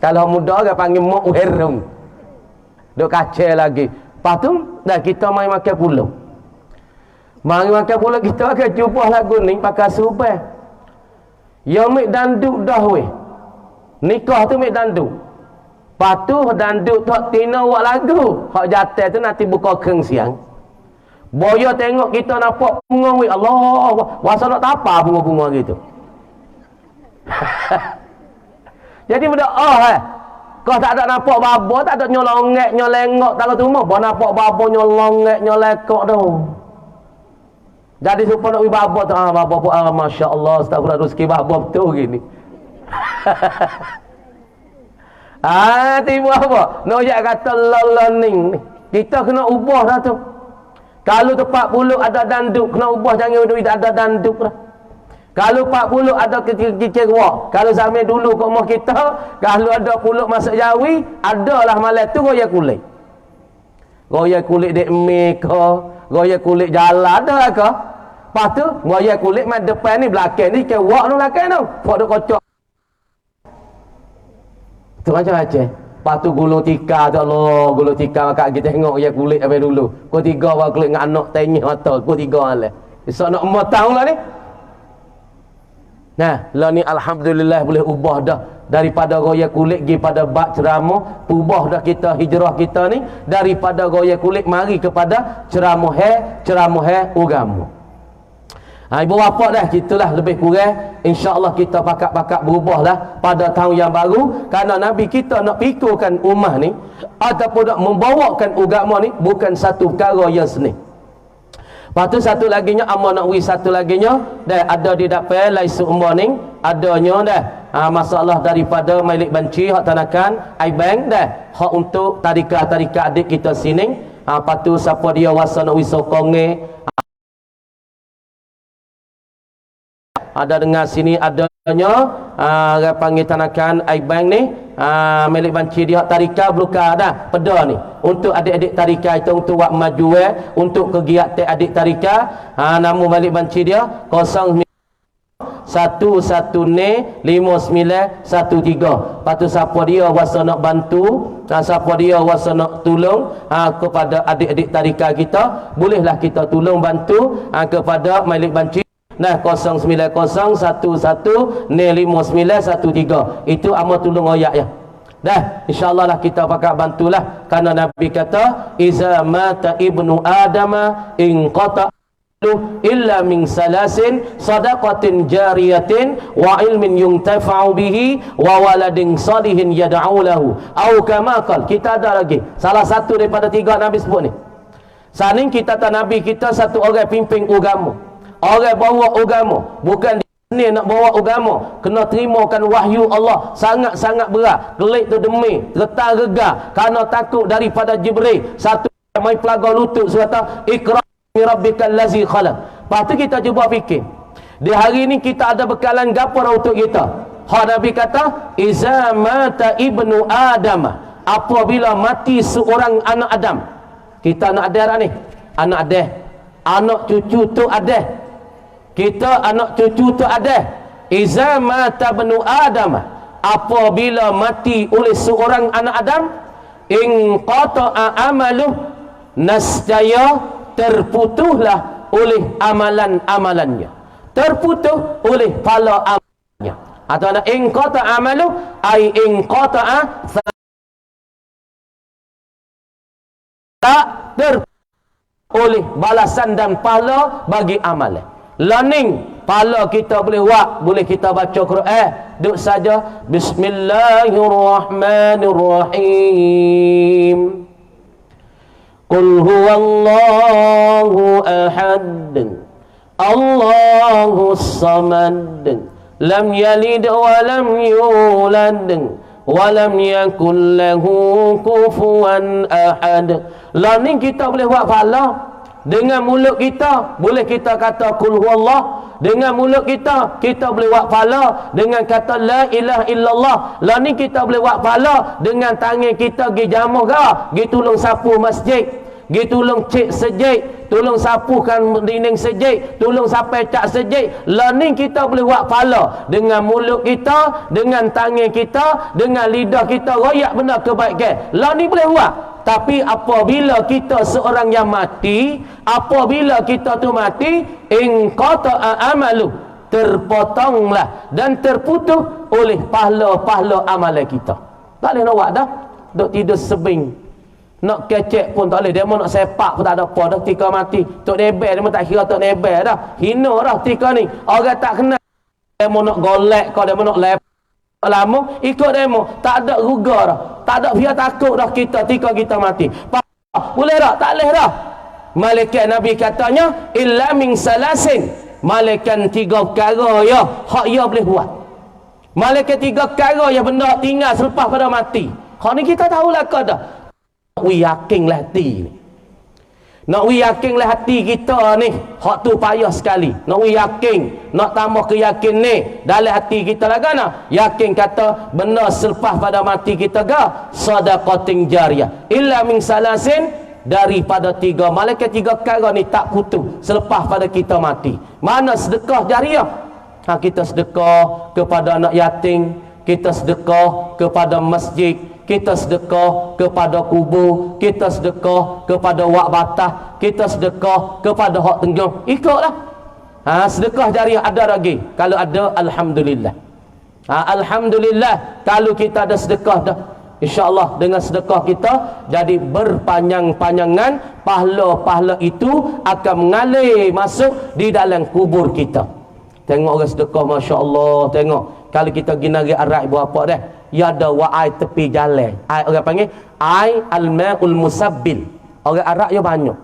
Kalau muda orang panggil mak wereng. Duk kacau lagi. Lepas tu dah kita mai makan pulau. Mari makan pulau kita akan jubah lagu ni pakai subeh. Ya mik danduk dah weh. Nikah tu mik danduk. Patu danduk tok tina buat lagu. Hak jatuh tu nanti buka keng siang. Boyo tengok kita nampak bunga weh. Allah, wasa nak tapa bunga-bunga gitu. Jadi berdoa kau tak ada nampak babo, tak ada nyolongek, nyolengok tak tu mah. Bo nampak babo nyolongek, nyolekok tu. Jadi supaya nak babo tu babo masya-Allah, astagfirullah rezeki babo tu gini. Tiba apa? Noyak kata lalaning ni. Kita kena ubah dah tu. Kalau tempat puluk ada danduk, kena ubah jangan duit ada danduk dah. Kalau 40 ada kecil-kecil wak. Kalau zaman dulu ke rumah kita, kalau ada pulut masuk jawi, adalah malam tu goyak kulit. Goyak kulit dek mi ke, goyak kulit jalan ada ke. Lepas tu, goyak kulit mai depan ni, belakang ni, ke wak tu belakang tu. Wak tu kocok. Tu macam-macam. Lepas tu gulung tika tu Allah, gulung tika makak kita tengok goyak kulit apa dulu. Kau tiga wak kulit dengan anak tanya mata, kau tiga malam. Esok nak umur tahun lah ni. Nah, lah ni alhamdulillah boleh ubah dah daripada goyak kulit pergi pada bab ceramah, ubah dah kita hijrah kita ni daripada goyak kulit mari kepada ceramah agama. Ibu bapa dah gitulah lebih kurang, insya-Allah kita pakat-pakat berubahlah pada tahun yang baru, kerana Nabi kita nak pikirkan ummah ni ataupun nak membawakan agama ni bukan satu perkara yang senang. Lepas tu satu laginya, amal nak wis satu laginya dah ada di dapat laisu morning adanya dah masalah daripada mailik banci hak tanakan bank dah hak untuk tadika adik kita sini. Lepas tu siapa dia wasa nak wis sokonge ada dengar sini adanya orang panggil tanakan bank ni milik banci dia tarika beluka dah peda ni untuk adik-adik tarika itu untuk buat maju untuk kegiatan adik tarika nama milik banci dia 011 5913. Lepas tu siapa dia wasa nak bantu, siapa dia wasa nak tolong kepada adik-adik tarika kita, bolehlah kita tolong bantu kepada milik banci. Nah 090115913 itu amal tolong royak ya. Dah insyaallah lah kita pakai bantulah, kerana Nabi kata iza mata ibnu adama in qata illa min salasin sadaqatin jariyatin wa ilmin yuntafa'u bihi wa waladin salihin yad'u lahu au kama qala. Kita ada lagi salah satu daripada tiga Nabi sebut ni. Saning kita tahu Nabi kita satu orang pimpin agama. Orang bawa agama, bukan ni nak bawa agama, kena terimakan wahyu Allah sangat-sangat berat. Gelik tu demi getar gegar kerana takut daripada Jibril. Satu main pelaga lutut kata iqra bi rabbikal ladzi khalaq. Lepas tu kita cuba fikir, di hari ni kita ada bekalan gapo untuk kita. Hak Nabi kata iza mata ibnu adam, apabila mati seorang anak Adam. Kita anak ada ni, anak cucu tu ada. Kita anak cucu tu ada. Iza mata ibnu adam, apabila mati oleh seorang anak Adam, in qata'a amaluh, nascaya terputuslah oleh amalan-amalannya, terputus oleh pahala amalnya. Atau in qata'a amaluh ai in qata'a tak terputus oleh balasan dan pahala bagi amalan. Learning pala kita boleh buat, boleh kita baca Quran duduk saja bismillahirrahmanirrahim. Qul huwallahu ahad Allahus samad lam yalid wa lam yulad wa lam yakul lahu kufuwan ahad. Learning kita boleh buat pala. Dengan mulut kita boleh kita kata qul huwallah, dengan mulut kita boleh buat pahala dengan kata la ilaha illallah. Lah ni kita boleh buat pahala dengan tangan kita pergi jamuh ke, pergi tolong sapu masjid, pergi tolong cek sejid, tolong sapukan dinding sejid, tolong sampai cak sejid. Lah ni kita boleh buat pahala dengan mulut kita, dengan tangan kita, dengan lidah kita royak benda kebaikan. Lah ni boleh buat. Tapi apabila kita seorang yang mati, apabila kita tu mati, in qata'a amalu, terpotonglah dan terputus oleh pahala-pahala amalan kita. Tak boleh nak buat dah. Duk tidur sebing, nak kecek pun tak boleh. Dia mau nak sepak pun tak ada apa dah. Tika mati tok nebel, dia mau tak kira tok nebel dah. Hina dah tika ni. Orang tak kenal. Dia mau nak golek kau, dia mau nak lep lama ikut demo, tak ada ruga dah, tak ada pihak takut dah kita tika kita mati. Boleh tak? Tak boleh dah. Malaikat Nabi katanya illa min salasin, malaikat tiga perkara ya hak ya boleh buat. Malaikat tiga perkara ya benda tinggal selepas pada mati. Hak ni kita tahulah ke dah. We yakinlah hati ni. Nak yakin lah hati kita ni, hak tu payah sekali. Nak yakin, nak tambah keyakin ni dalam hati kita lah kan? Yakin kata benar selepas pada mati kita ga sedekah jariyah. Illa min salasin, daripada 3 malaikat 3 perkara ni tak putus selepas pada kita mati. Mana sedekah jariyah? Kita sedekah kepada anak yatim, kita sedekah kepada masjid, kita sedekah kepada kubur, kita sedekah kepada wak batah, kita sedekah kepada hak tengah. Ikutlah. Sedekah jariah ada lagi. Kalau ada, alhamdulillah. Alhamdulillah kalau kita ada sedekah dah. InsyaAllah dengan sedekah kita jadi berpanjang-panjangan, pahala-pahala itu akan mengalir masuk di dalam kubur kita. Tengok orang sedekah, Masya Allah. Tengok kalau kita pergi nari arak ibu apa dah, ya ada wa'ai tepi jalan. Ai orang panggil ai al-ma'ul musabbil. Orang Arab ya banyak.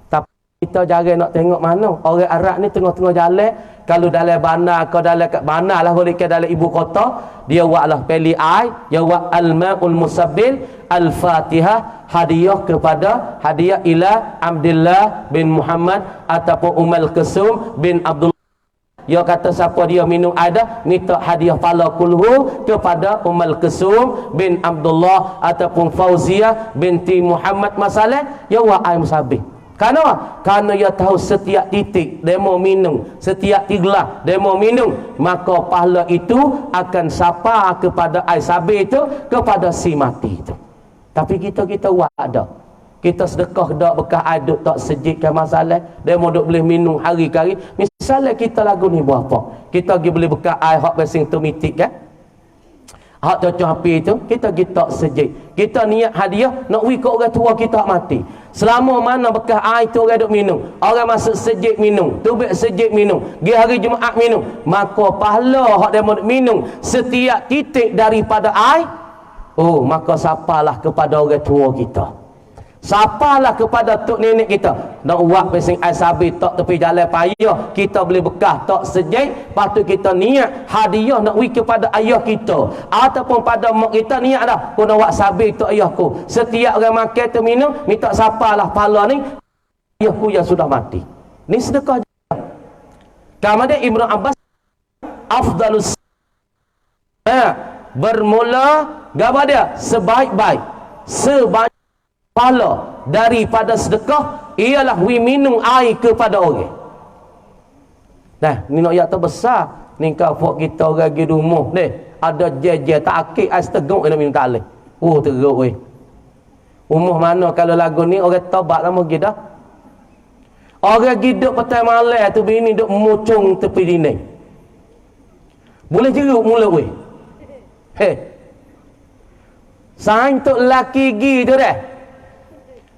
Tapi kita jarang nak tengok mana. Orang Arab ni tengah-tengah jalan, kalau dalam bandar ke dalam bandar lah, boleh ke dalam ibu kota, dia buatlah pilih ai, dia buat al-ma'ul musabbil, al-Fatihah, hadiah kepada hadiah ila Abdullah bin Muhammad ataupun Umal Kesum bin Abdullah. Dia kata siapa dia minum ada, minta hadiah pala kulhu kepada Umal Kesum bin Abdullah ataupun Fauziyah binti Muhammad masalah, ya wa'ai musabih. Kenapa? Kerana dia tahu setiap titik dia mau minum, setiap gelas dia mau minum, maka pahala itu akan sapa kepada ai sabih itu, kepada si mati itu. Tapi kita buat ada. Kita sedekah dak bekas aduk tak sejikkan masalah, dia mau duk boleh minum hari-hari. Misalnya kita lagu ni buat apa? Kita pergi beli bekas air hak basing tu mitik kan? Hak cocok api itu, kita pergi tak sejik. Kita niat hadiah nak wi ke orang tua kita mati. Selama mana bekas air tu orang duk minum, orang masuk sejik minum, tubik sejik minum, pergi hari Jumaat minum, maka pahala hak dia mau minum setiap titik daripada air, maka sapalah kepada orang tua kita. Sapalah kepada tok nenek kita. Nak buat pesing air sabi tok tepi jalan payah, kita boleh bekah tok sejik, patut kita niat hadiah nak wi kepada ayah kita ataupun pada mak kita, niat dah aku nak buat sabi tok ayahku. Setiap orang makan tu minum, minta sapalah pahala ni ayahku yang sudah mati. Ni sedekah. Kemudian Ibnu Abbas afdalus bermula gapo dia? Sebaik-baik, sebanyak pahala daripada sedekah ialah wi minum air kepada orang. Nah, ni nak yak terbesar ni kau fok kita orang di rumah ni ada je tak akik ais teguk nak minum tak leh. Teruk weh. Rumah mana kalau lagu ni orang tobat lama gitu dah. Orang hidup petang malam tu bini duk mucung tepi dinding. Boleh jeruk mulut weh. Sain tok laki gitu dah.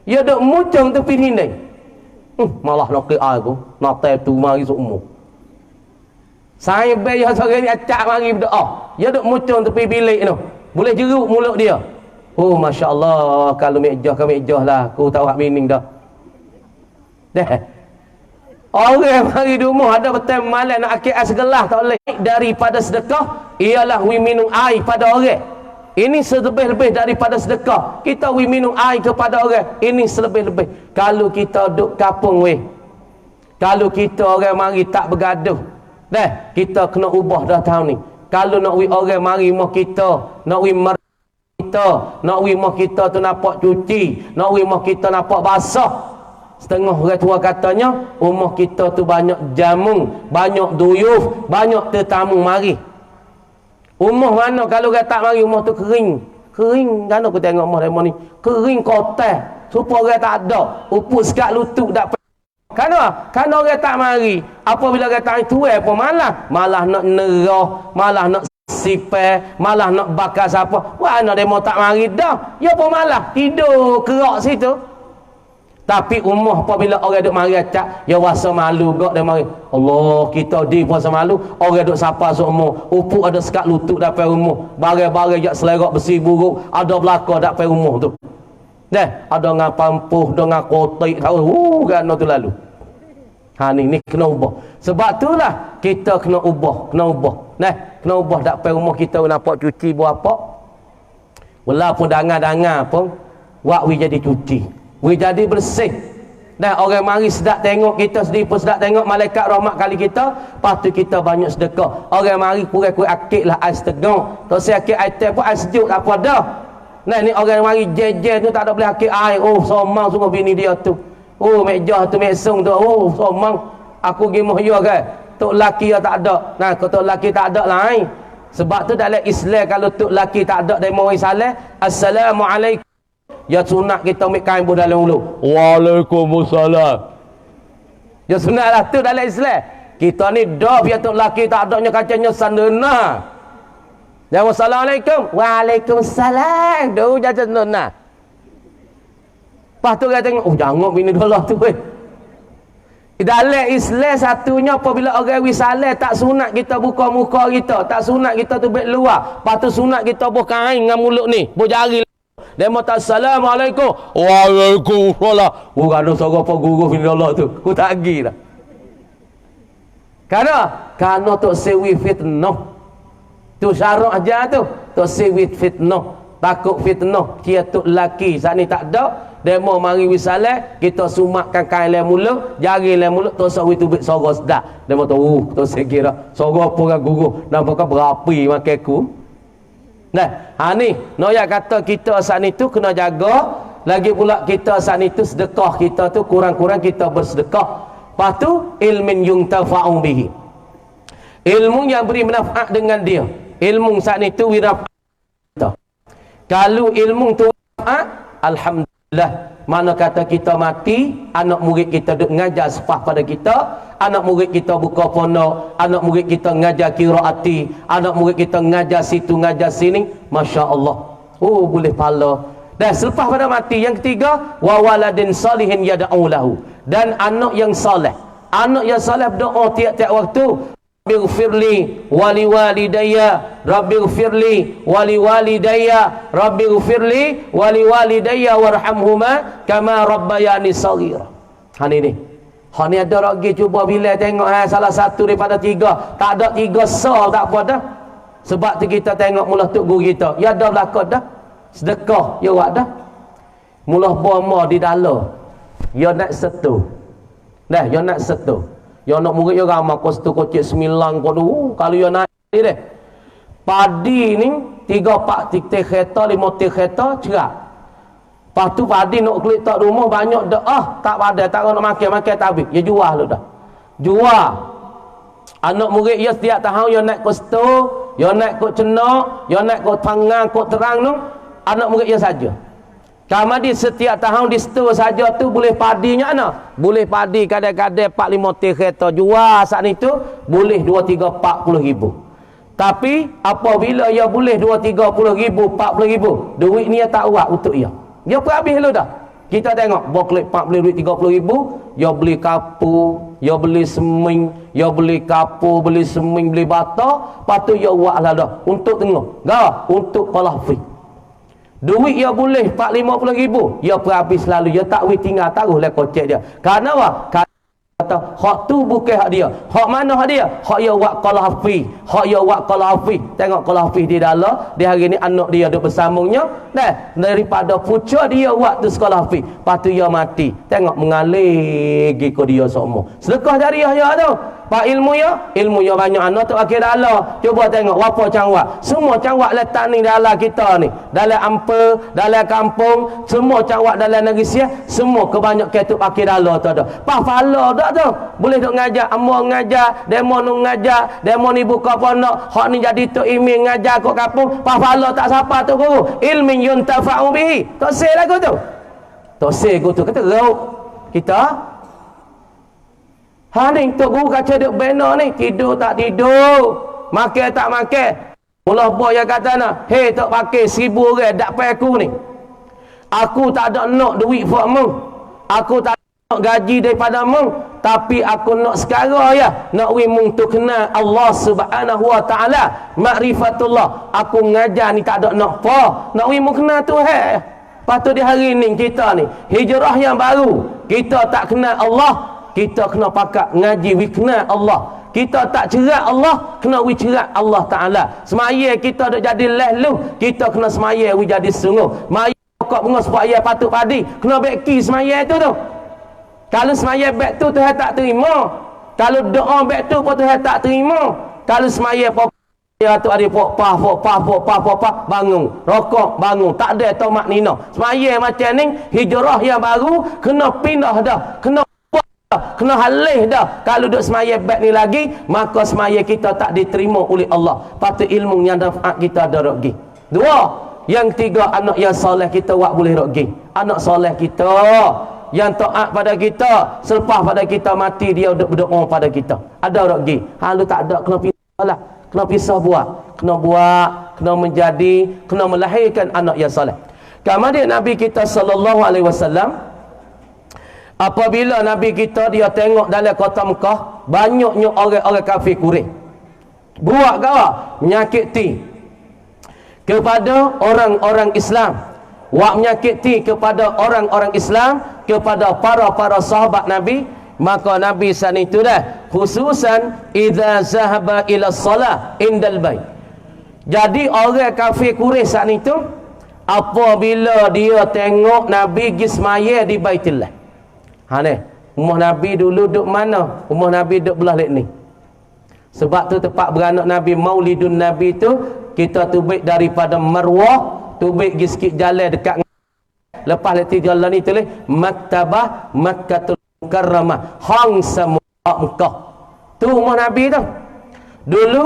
Ya duk mucung tepi dinding. Malah nak ke aku, nak tap tu mari semua. Saya bayar seorang ni acak mari berdoa. Ya duk mucung tepi bilik tu. Boleh jeruk mulut dia. Masya-Allah, kalau meja lah. Aku tak buat mining dah. Orang mari di rumah ada betul malam nak akik ais gelas tak boleh. Daripada sedekah ialah wi minum air pada orang. Ini selebih-lebih daripada sedekah. Kita wi minum air kepada orang, ini selebih-lebih. Kalau kita duduk kapung weh, kalau kita orang mari tak bergaduh, kita kena ubah dah tahun ni. Kalau nak wi orang mari mah kita, nak wi kita, nak wi mah kita tu nampak cuci, nak wi mah kita nampak basah. Setengah orang tua katanya rumah kita tu banyak jamu, banyak duyuf, banyak tetamu mari. Rumah mana kalau orang tak mari, rumah tu kering. Kering kan aku tengok rumah ni. Kering kotak. Supaya orang tak ada. Upuk sekat lutut tak apa. Kerana orang tak mari. Apabila orang tak itu apa malah nak nerah, malah nak sipeh, malah nak bakar siapa. Wah, anak demo tak mari dah. Ya apa malah tidur kerak situ. Tapi umur apabila orang duk mari acak, ya rasa malu gak dia mari. Allah, kita di puasa malu, orang duk sapa semua. Upuk ada sekat lutut dapat rumah. Barang-barang jak selerak besi buruk, ada belaka dapat rumah tu. Ada ngah pampuh, ada ngah kotik, tahu kan tu lalu. Ni kena ubah. Sebab itulah kita kena ubah, kena ubah dapat rumah kita nampak cuci buat apa. Walaupun dangar-dangar pun wak wi jadi cuci. Wi jadi bersih. Dan orang mari sedap tengok kita, sedih pun sedap tengok malaikat rahmat kali kita. Lepas tu kita banyak sedekah. Orang mari kurang-kurang akik lah ais tegang. Tak saya akik air teh pun ais sejuk tak apa dah. Nah ni orang mari jejen tu tak ada boleh akik air. Oh somang sungguh bini dia tu. Oh meja tu mesung tu. Oh somang. Aku pergi mohyo kan. Tok laki dia tak ada. Nah kalau tok laki tak ada lah. Sebab tu dalam Islam kalau tok laki tak ada demo salam, assalamualaikum. Ya sunat kita ambil kain pun dalam ulu. Waalaikumsalam. Ya sunat lah tu dalam Islam. Kita ni dah biar tok laki tak adanya kacanya sandena. Ya wassalamualaikum. Waalaikumsalam. Doh jajan sandena. Lepas tu dia tengok, oh jangan bini dolah tu weh. Dalam Islam satunya apabila orang wisalah tak sunat kita buka muka kita, tak sunat kita tu beg luar. Lepas tu sunat kita buka kain dengan mulut ni, buka jari. Dia mau tak assalamualaikum. Waalaikumsalam. Bukan ada suara apa guru bini Allah tu. Ku tak pergi dah. Kerana tok sewi fitnah. Tu syarat aja tu. Tok sewi fitnah. Takut fitnah. Kia tok laki saat ni tak ada. Demo mari wisalah, kita sumakkan kain le mulut, jari le mulut, tu sawi tu bit suara sedap. Demo tu tu saya kira suara apa kan guru, nampakkan berapi makan ku. Nah, ni noya kata kita saat ni tu kena jaga. Lagi pula kita saat ni tu sedekah kita tu kurang-kurang kita bersedekah. Lepas tu ilmin yuntafa'u bihi. Ilmu yang beri manfaat dengan dia. Ilmu saat ni tu wirafat kita. Kalau ilmu tu manfaat, alhamdulillah. Mana kata kita mati, anak murid kita duk ngajar sepah pada kita, anak murid kita buka pondok, anak murid kita ngajar qiraati, anak murid kita ngajar situ ngajar sini, masya-Allah. Oh boleh pahala. Dan selepas pada mati yang ketiga, wa waladin salihin yad'u lahu. Dan anak yang soleh. Anak yang soleh berdoa tiap-tiap waktu. Rabbighfirli wali walidayya, Rabbighfirli wali walidayya, Rabbighfirli wali walidayya warhamhuma kama rabbayani shaghira. Ni. Ni ada lagi cuba bila tengok salah satu daripada tiga, tak ada tiga sah tak apa dah. Sebab tu kita tengok mula tok guru kita, ya dah belakang dah. Sedekah ya buat dah. Mula bomo di dalam. Ya nak setu. Dah, ya nak setu. Ya nak murid ya ramai kos tu kocik 9 kau tu. Kalau ya naik ni deh. Padi ni 3-4 tik kereta 5 tik kereta cerak. Lepas tu padi nak klik tak rumah banyak dah. Tak pada tak nak makan tabik. Ya jual lu dah. Jual. Anak murid ya setiap tahun ya naik kos tu, ya naik kos cenak, ya naik kos pangang, kos terang tu. Anak murid ya saja. Kama di setiap tahun di situ saja tu boleh padinya ana. Boleh padi kadang-kadang 4-5 tik kereta jual saat itu boleh 2-3 40 ribu. Tapi apabila ia boleh 2-30 ribu 40 ribu, duit ni tak buat untuk ia. Dia pun habis lu dah. Kita tengok boklet 40 duit 30 ribu, ia beli kapu, ia beli seming, ia beli kapu, beli seming, beli bata, lepas tu ia buat lah dah untuk tengok. Gak untuk palafik. Duit dia boleh 4-50 ribu, dia pun habis selalu, dia tak boleh tinggal taruh lah kocek dia. Kerana apa? Kata hak tu bukan hak dia. Hak mana hak dia? Hak dia buat qala hafiz. Hak dia buat qala hafiz. Tengok qala hafiz di dalam, di hari ni anak dia duduk bersamungnya, dah daripada pucuk dia buat tu sekolah hafiz. Lepas tu dia mati. Tengok mengalir ke dia semua. Sedekah jariah dia tu. Pak ilmu ya banyak anak tu akhir dalam. Cuba tengok apa cangwak. Semua cangwak letak ni dalam kita ni. Dalam ampa, dalam kampung, semua cangwak dalam negeri Sia, semua kebanyakan tu akhir dalam tu ada. Pak fala dak tu. Boleh duk ngajar, amor ngajar, demo nu ngajar, demo ni buka pondok, hak ni jadi tok imam ngajar kat kampung. Pak fala tak siapa tu guru. Ilmin yuntafa'u bihi. Tak sel lagu tu. Tak sel tu kata rauk kita. Ni tok guru kaca duk bena ni, tidur tak tidur, makan tak makan. Mula boy yang kata nak, "Hei tok pakai 1000 orang dak pay aku ni. Aku tak ada nak duit buatmu. Aku tak nak gaji daripada mu, tapi aku nak sekarang ya, nak wi mung tu kenal Allah Subhanahu wa taala, makrifatullah. Aku ngajar ni tak ada nak apa, nak wi mung kenal Tuhan." Patut di hari ni kita ni hijrah yang baru, kita tak kenal Allah. Kita kena pakat ngaji wi kenal Allah. Kita tak cerak Allah, kena wi cerak Allah Ta'ala. Semaya kita duk jadi lehlu, kita kena semaya wi jadi sungguh. Maya pokok bunga supaya patut padi, kena beki semaya itu tu. Kalau semaya baik tu Tuhan tak terima. Kalau doa baik tu pun Tuhan tak terima. Kalau semaya dia tu ada pah bangun, rokok bangun, tak ada tomak nino. Semaya macam ni hijrah yang baru kena pindah dah, kena buat dah, kena halih dah. Kalau duk semaya baik ni lagi, maka semaya kita tak diterima oleh Allah. Patut ilmu yang dapat kita ada rugi. Dua, yang tiga, anak yang soleh kita buat boleh rugi. Anak soleh kita yang taat pada kita, selepas pada kita mati dia berdoa pada kita, ada rugi. Kalau tak ada, kena pisah lah, kena pisah buat, kena menjadi, kena melahirkan anak yang soleh. Kemudian Nabi kita sallallahu alaihi wasallam, apabila Nabi kita dia tengok dalam kota Mekah banyaknya orang-orang kafir Quraisy buat gawa menyakiti kepada orang-orang Islam, buat menyakiti kepada orang-orang Islam, kepada para sahabat Nabi. Maka Nabi san itu dah khususan idza zahaba ila salah indal bait. Jadi orang kafir Quraisy san itu apabila dia tengok Nabi pergi semaya di Baitullah. Ha ni, rumah Nabi dulu duk mana? Rumah Nabi duk belah lek ni. Sebab tu tempat beranak Nabi, Maulidun Nabi tu kita tubik daripada Marwah, tubik pergi sikit jalan dekat, lepas letih jalan ni tulis Maktabah Makkatul Mukarramah, hang semua Mekah. Tu rumah Nabi tu. Dulu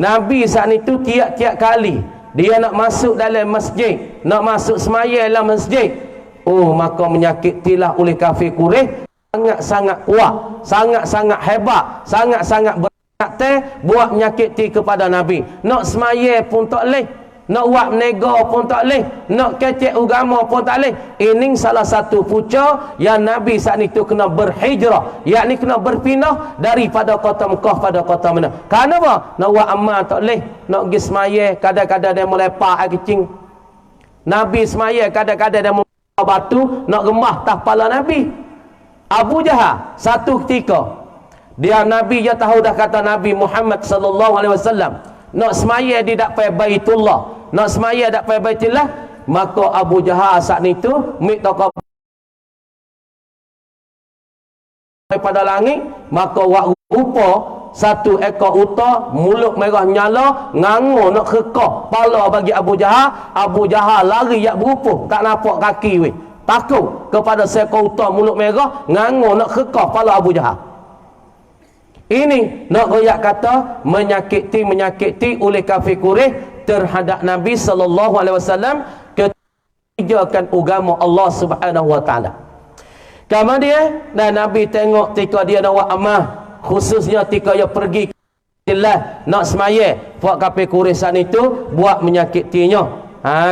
Nabi saat itu tiap-tiap kali dia nak masuk dalam masjid, nak masuk semaya dalam masjid, maka menyakitilah oleh kafir Quraisy sangat-sangat kuat, sangat-sangat hebat, sangat-sangat berat buat menyakiti kepada Nabi. Nak semaya pun tak boleh, nak buat menega pun tak boleh, nak kecek agama pun tak boleh. Ini salah satu punca yang Nabi saat itu kena berhijrah, yakni kena berpindah daripada kota Mekah pada kota Madinah. Kenapa? Nak buat amal tak boleh, nak pergi semaya kadang-kadang dia melepak air kecing. Nabi semaya kadang-kadang dia membawa batu nak gemah atas kepala Nabi. Abu Jahal satu ketika dia Nabi dia tahu dah kata Nabi Muhammad sallallahu alaihi wasallam nak semaya di depan Baitullah, nak semaya depan Baitullah, maka Abu Jahal saat itu mik tokok daripada langit, maka wak rupa satu ekor unta mulut merah nyala ngangur nak kekah kepala bagi Abu Jahal. Abu Jahal lari yak berupuh, tak nampak kaki weh, takut kepada seekor unta mulut merah ngangur nak kekah kepala Abu Jahal. Ini nak royak kata menyakiti oleh kafir Quraisy terhadap Nabi sallallahu alaihi wasallam ketika agama Allah Subhanahu wa taala. Kemudian dan Nabi tengok ketika dia nak buat amal, khususnya ketika dia pergi ke nak semaya, buat kafir Quraisy san itu buat menyakitinya.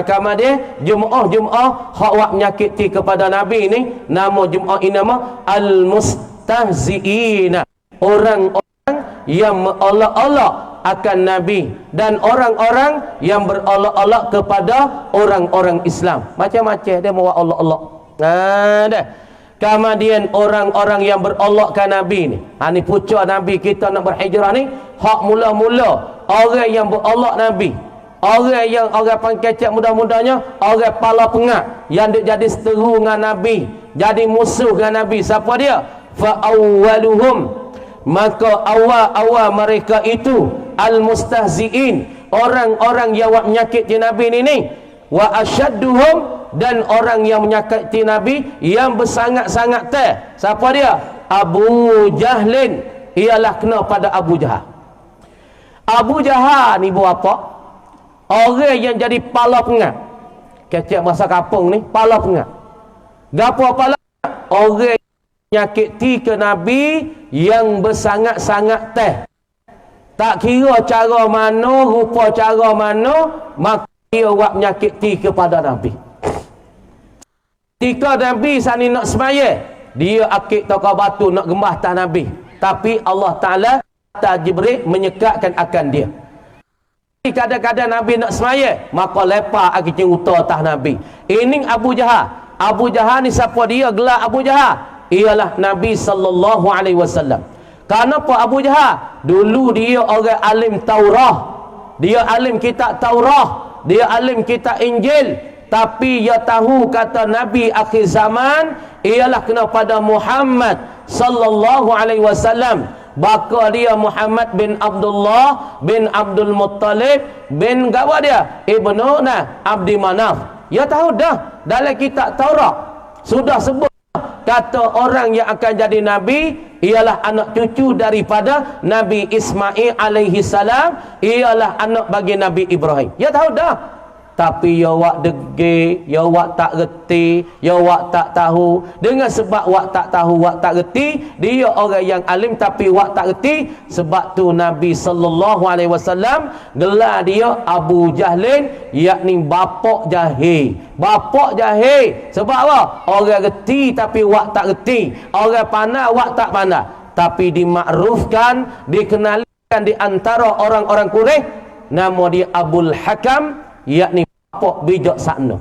Kemudian Jumaah hak buat menyakiti kepada Nabi ini, nama Jumaah ini nama Al-Mustahzi'ina, orang-orang yang berolok-olok akan Nabi dan orang-orang yang berolok-olok kepada orang-orang Islam. Macam-macam dia mau olok-olok. Dah. Kemudian orang-orang yang berolokkan Nabi ni. Ni pucuk Nabi kita nak berhijrah ni, hak mula-mula orang yang berolok Nabi. Orang pangkecek mudah-mudahnya, orang pala pengat yang jadi seteru dengan Nabi, jadi musuh dengan Nabi. Siapa dia? Fa awwaluhum, maka awal mereka itu al-mustahzi'in, orang-orang yang menyakiti Nabi ini. Wa asyadduhum, dan orang yang menyakiti Nabi yang bersangat-sangat siapa dia? Abu Jahlin, ialah kena pada Abu Jahal. Abu Jahal ni buat apa? Orang yang jadi pala pengat, kecek masa kampung ni, pala pengat. Gapo pala? Orang menyakiti ke Nabi yang bersangat-sangat tak kira cara mana, rupa cara mana, maka dia buat menyakiti kepada Nabi. Ketika Nabi sani nak semaya, dia akik tokau batu nak gembah atas Nabi, tapi Allah Ta'ala Jibril menyekatkan akan dia. Kadang-kadang Nabi nak semaya, maka lepak akik uta atas Nabi. Ini Abu Jahal. Abu Jahal ni siapa dia? Gelar Abu Jahal ialah Nabi sallallahu alaihi wasallam. Kenapa Abu Jahal? Dulu dia orang alim Taurah, dia alim kitab Taurah, dia alim kitab Injil, tapi ia tahu kata Nabi akhir zaman ialah kena pada Muhammad sallallahu alaihi wasallam. Baka dia Muhammad bin Abdullah bin Abdul Muttalib bin gawa dia Ibnu Abdi Manaf. Ia tahu dah dalam kitab Taurat sudah sebut kata orang yang akan jadi nabi ialah anak cucu daripada Nabi Ismail alaihi salam, ialah anak bagi Nabi Ibrahim. Ia tahu dah. Tapi ya wak degil, ya wak tak reti, ya wak tak tahu. Dengan sebab wak tak tahu, wak tak reti, dia orang yang alim tapi wak tak reti. Sebab tu Nabi sallallahu alaihi wasallam gelar dia Abu Jahlin, yakni bapak jahil. Bapak jahil. Sebab apa? Orang reti tapi wak tak reti. Orang pandai wak tak pandai. Tapi dimakrufkan, dikenalikan di antara orang-orang Quraisy, nama dia Abul Hakam, yakni bapak bijaksana.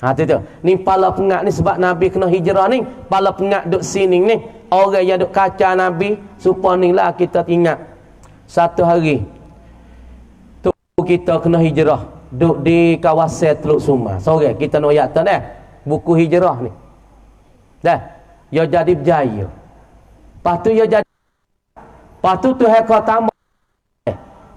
Tu. Ni pala pengat ni sebab Nabi kena hijrah ni. Pala pengat duk sini ni. Orang yang duk kaca Nabi. Supaya ni lah kita ingat. Satu hari. Tu kita kena hijrah. Duk di kawasan Teluk Sumar. Sore kita nak ayat dah. Buku hijrah ni. Dah. Ya jadi berjaya. Lepas tu ya jadi. Lepas tu Tuhan kau tambah.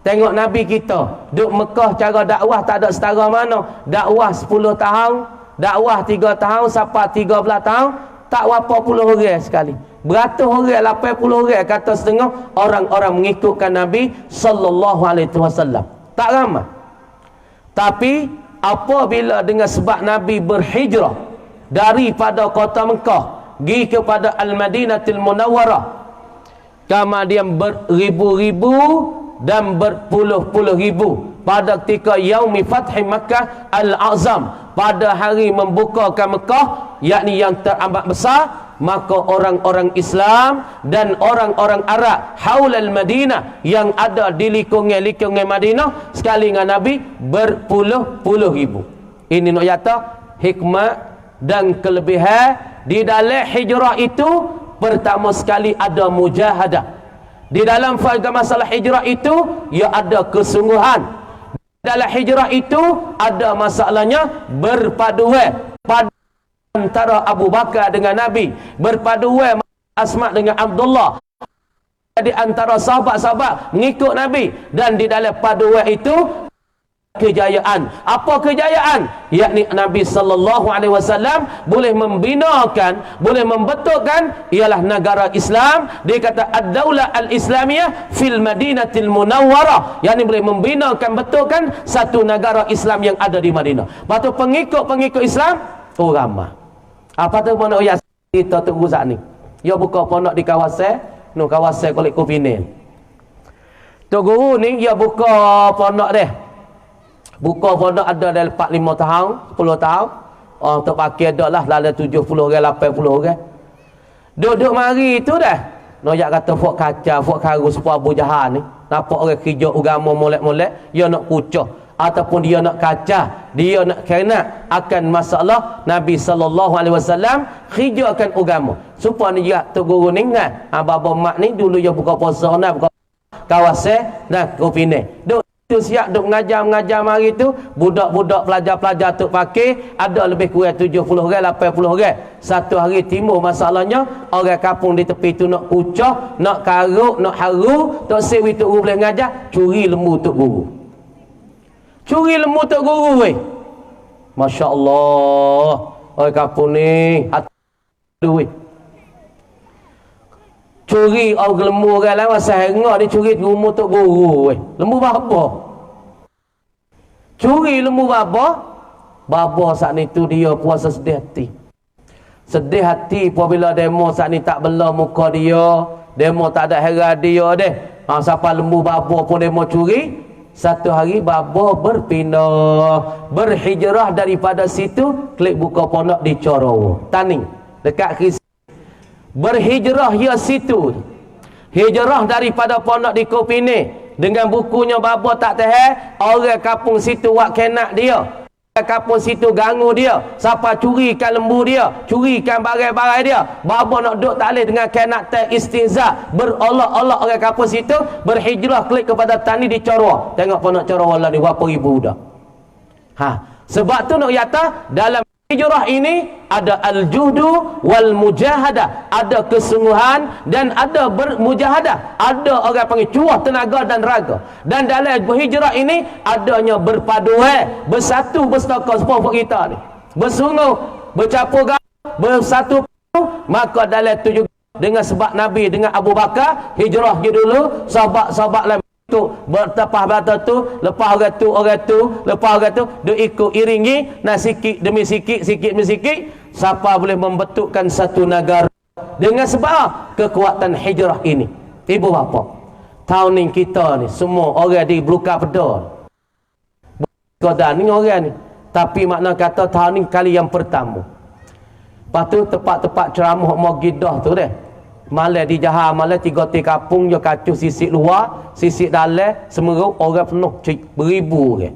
Tengok Nabi kita duk Mekah, cara dakwah tak ada setara mana. Dakwah 10 tahun, dakwah 3 tahun sampai 13 tahun, tak berapa puluh orang sekali. Beratus orang, 80 orang kata setengah orang-orang mengikutkan Nabi sallallahu alaihi wasallam. Tak ramai. Tapi apabila dengan sebab Nabi berhijrah daripada kota Mekah pergi kepada Al-Madinatul Munawwarah, kemudian beribu-ribu dan berpuluh-puluh ribu pada ketika yaumi fathi Makkah al-azam, pada hari membukakan Mekah, yakni yang teramat besar, maka orang-orang Islam dan orang-orang Arab haulal Madinah yang ada di lingkungan Madinah sekali dengan Nabi berpuluh-puluh ribu. Ini nak kata hikmah dan kelebihan di dalam hijrah itu. Pertama sekali ada mujahadah. Di dalam masalah hijrah itu ia ada kesungguhan. Dalam hijrah itu ada masalahnya berpaduan pada antara Abu Bakar dengan Nabi, berpaduan Asma dengan Abdullah di antara sahabat-sahabat mengikut Nabi. Dan di dalam paduan itu kejayaan. Apa kejayaan? Yakni Nabi sallallahu alaihi wasallam boleh membinakan, boleh membetulkan ialah negara Islam. Dia kata ad-daulah al-islamiyah fil Madinatil Munawwarah, yakni boleh membinakan, betulkan satu negara Islam yang ada di Madinah. Lepas tu pengikut Islam ramai. Apa tu pondok yang kita tu uzak ni? Dia buka pondok di kawasan Kuala Kupinil. Tu guru ni dia buka pondok dia. Buka pondok ada dalam 4-5 tahun, 10 tahun. Untuk pakai dak lah dalam 70 orang, 80 orang. Duduk mari tu dah. Noyak kata fok kaca, fok karu supaya Abu Jahal ni. Nampak orang kerja agama molek-molek, dia nak kucah ataupun dia nak kaca, dia nak kena akan masalah Nabi sallallahu alaihi wasallam kerjakan agama. Supaya ni dia tu guru ni ingat. Bapa mak ni dulu dia buka puasa nak buka kawasan Kupinil. Tu siap duk mengajar mari tu, budak-budak pelajar-pelajar tu pakai ada lebih kurang 70 orang, 80 orang. Satu hari timbul masalahnya, orang kampung di tepi tu nak kucah, nak karuk, nak haru, tok sewi tu guru boleh mengajar, curi lembu tok guru. Curi lembu tok guru weh. Masya-Allah. Orang kampung ni hati weh. Curi lembu orang lain masa hengak dia curi rumah tok guru weh. Lembu bapa. Curi lembu bapa. Bapa saat ni tu dia puasa sedih hati. Sedih hati apabila demo saat ni tak bela muka dia, demo tak ada heran dia deh. Siapa lembu bapa pun demo curi. Satu hari bapa berpindah, berhijrah daripada situ, klik buka pondok di Corowo, Taning, dekat Kris. Berhijrah ya situ. Hijrah daripada pondok di Kupinil dengan bukunya bapa tak tahan, orang kampung situ wak kenak dia. Orang kampung situ ganggu dia. Siapa curikan lembu dia, curikan barang-barang dia. Bapa nak duduk tak boleh dengan kenak tak istihza. Berolak-olak orang kampung situ, berhijrah klik kepada Tani di Corowo. Tengok pondok Corowo lah ni berapa ribu dah. Sebab tu nak kata dalam hijrah ini ada al-juhdu wal mujahadah, ada kesungguhan dan ada bermujahadah, ada orang panggil cuah tenaga dan raga. Dan dalam berhijrah ini adanya berpaduan, bersatu bersama semua kita ni, bersungguh, bercampur bersatu. Maka dalam tu juga dengan sebab Nabi dengan Abu Bakar hijrah je dulu, sahabat-sahabat lain tu bertepah bata tu, lepas orang tu, lepas orang tu, dia ikut iringi, nah sikit demi sikit, sikit demi sikit, siapa boleh membentukkan satu negara dengan sebab kekuatan hijrah ini. Ibu bapa, tahun ni kita ni semua orang di Blukar Peda, Kodan ni orang ni, tapi makna kata tahun ni kali yang pertama. Lepas tu tempat-tempat ceramah mau gidah tu deh, malam di Jahar, malam 3 kampung je kacu, sisik luar, sisik dalam, semeruk orang penuh, beribu orang.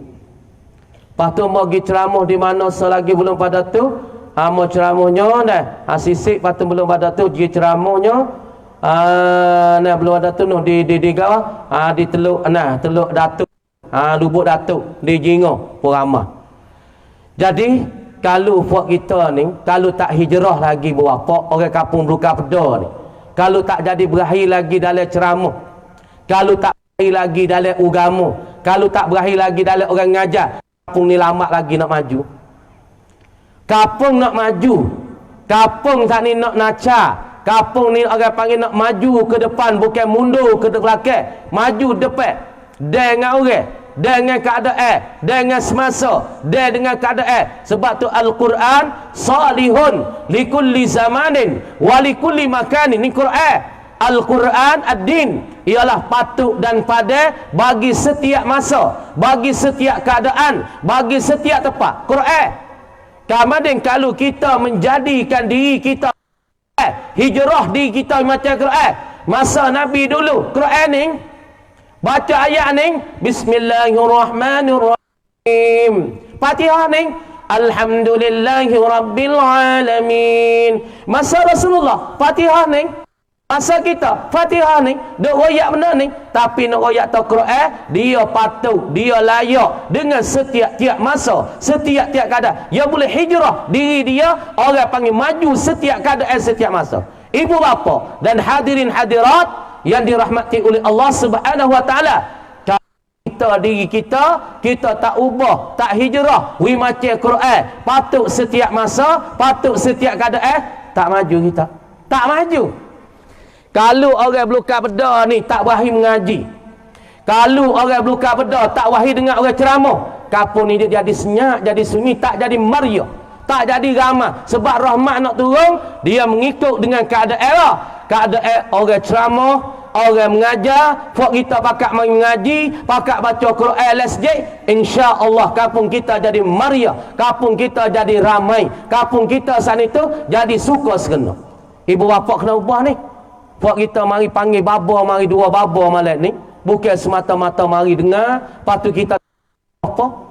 Lepas tu mau pergi ceramah di mana selagi belum pada tu, mau ceramahnya dah, sisik, lepas tu belum pada tu, pergi ceramahnya, nah belum ada tu noh di gawah, di teluk, nah teluk Datuk, Lubuk Datuk, di Jinggo, pun ramah. Jadi kalau buat kita ni, kalau tak hijrah lagi berapa orang kampung Blukar Peda ni, kalau tak jadi berakhir lagi dalam ceramah, kalau tak berakhir lagi dalam agama, kalau tak berakhir lagi dalam orang ngajar, kampung ni lambat lagi nak maju. Kampung nak maju, kampung tak ni nak naca, kampung ni orang panggil nak maju ke depan, bukan mundur ke belakang, maju depan dengan orang, dengan keadaan, dengan semasa, dengan keadaan. Sebab tu Al-Quran salihun likulli zamanin wa likulli makanin. Ni Quran, Al-Quran ad-din, ialah patut dan pada bagi setiap masa, bagi setiap keadaan, bagi setiap tempat. Quran. Kemudian kalau kita menjadikan diri kita hijrah diri kita macam Quran, masa Nabi dulu Quran ni baca ayat ni, Bismillahirrahmanirrahim, Fatihah ni, Alhamdulillahi Rabbil Alamin. Masa Rasulullah Fatihah ni, masa kita Fatihah ni, duk royak benda ni, tapi nak royak tu Quran, dia patut, dia layak dengan setiap-tiap masa, setiap-tiap keadaan. Dia boleh hijrah diri dia, orang panggil maju setiap keadaan, setiap masa. Ibu bapa dan hadirin hadirat yang dirahmati oleh Allah Subhanahu wa taala, kita diri kita tak ubah, tak hijrah wi macam Quran, patut setiap masa, patut setiap keadaan, tak maju kita, tak maju. Kalau orang Blukar Peda ni tak berani mengaji, kalau orang Blukar Peda tak berani dengar orang ceramah, kampung ni dia jadi senyap, jadi sunyi, tak jadi meriah, tak jadi ramah. Sebab rahmat nak turun, dia mengikut dengan keadaan keadaan orang ceramah, orang mengajar. Buat kita pakat mari mengaji, pakat baca Quran lesjid, insya-Allah kampung kita jadi meriah, kampung kita jadi ramai, kampung kita sana itu jadi suka segenap. Ibu bapa kena ubah ni. Buat kita mari panggil baba, mari dua baba malam ni, bukan semata-mata mari dengar, patu kita apa.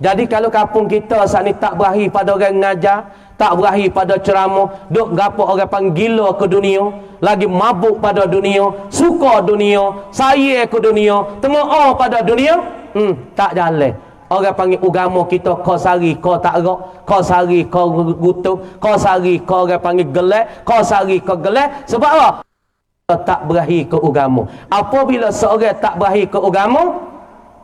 Jadi kalau kampung kita saat ni tak berakhir pada orang mengajar, tak berakhir pada ceramah, duk gapo orang panggil gila ke dunia, lagi mabuk pada dunia, suka dunia, sayang ke dunia, tengok pada dunia, tak jalan. Orang panggil agama kita kau sari kau tak gerak, kau sari kau gutuk, kau sari kau orang panggil gelak, kau sari kau gelak. Sebab apa? Tak berakhir ke agama. Apabila seorang tak berakhir ke agama,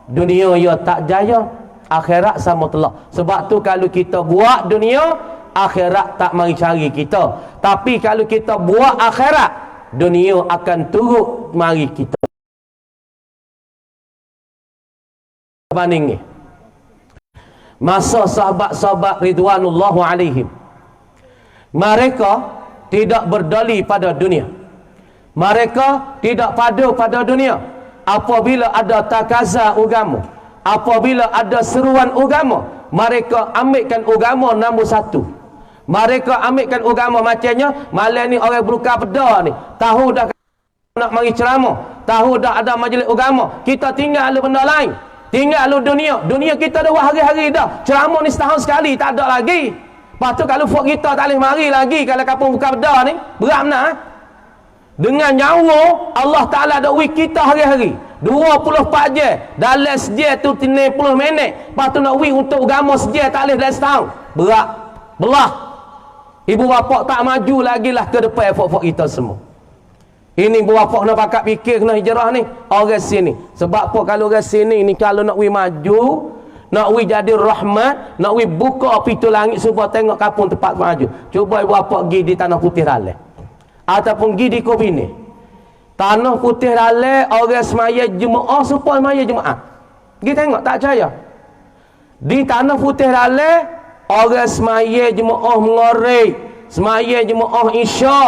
dunia ia tak jaya, akhirat sama telah. Sebab tu kalau kita buat dunia, akhirat tak mari cari kita. Tapi kalau kita buat akhirat, dunia akan turut mari kita. Banding ni, masa sahabat-sahabat ridwanullahu alaihim, mereka tidak berdali pada dunia, mereka tidak padu pada dunia. Apabila ada takaza agama, apabila ada seruan agama, mereka ambilkan agama nombor satu. Mereka ambilkan agama macamnya malam ni orang Blukar Peda ni tahu dah nak mari ceramah, tahu dah ada majlis agama, kita tinggal benda lain, tinggal dunia. Dunia kita dah hari-hari dah, ceramah ni setahun sekali tak ada lagi. Lepas tu kalau fok kita tak boleh mari lagi, kalau kampung Blukar Peda ni berat benar. Dengan nyawa Allah Ta'ala dah wik kita hari-hari. 24 je. Dalam sejak tu 30 minit. Lepas tu nak wih untuk agama sejak tak boleh dalam setahun. Berat. Belah. Ibu bapa tak maju lagi lah ke depan efok-efok kita semua. Ini ibu bapa nak pakat fikir kena hijrah ni. Orang sini. Sebab apa kalau orang sini ni kalau nak wih maju, nak wih jadi rahmat, nak wih buka pintu langit supaya tengok kampung tempat maju. Cuba ibu bapa pergi di Tanah Putih Raleh. Ataupun pergi di Kobini. Tanah Putih Raleh orang semaya Jumaat supaya semaya Jumaat. Pergi tengok tak percaya. Di Tanah Putih Raleh orang semaya Jumaat mengorek, semaya Jumaat Isya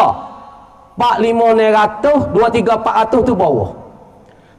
4-5-900, 2-3-400 tu bawah.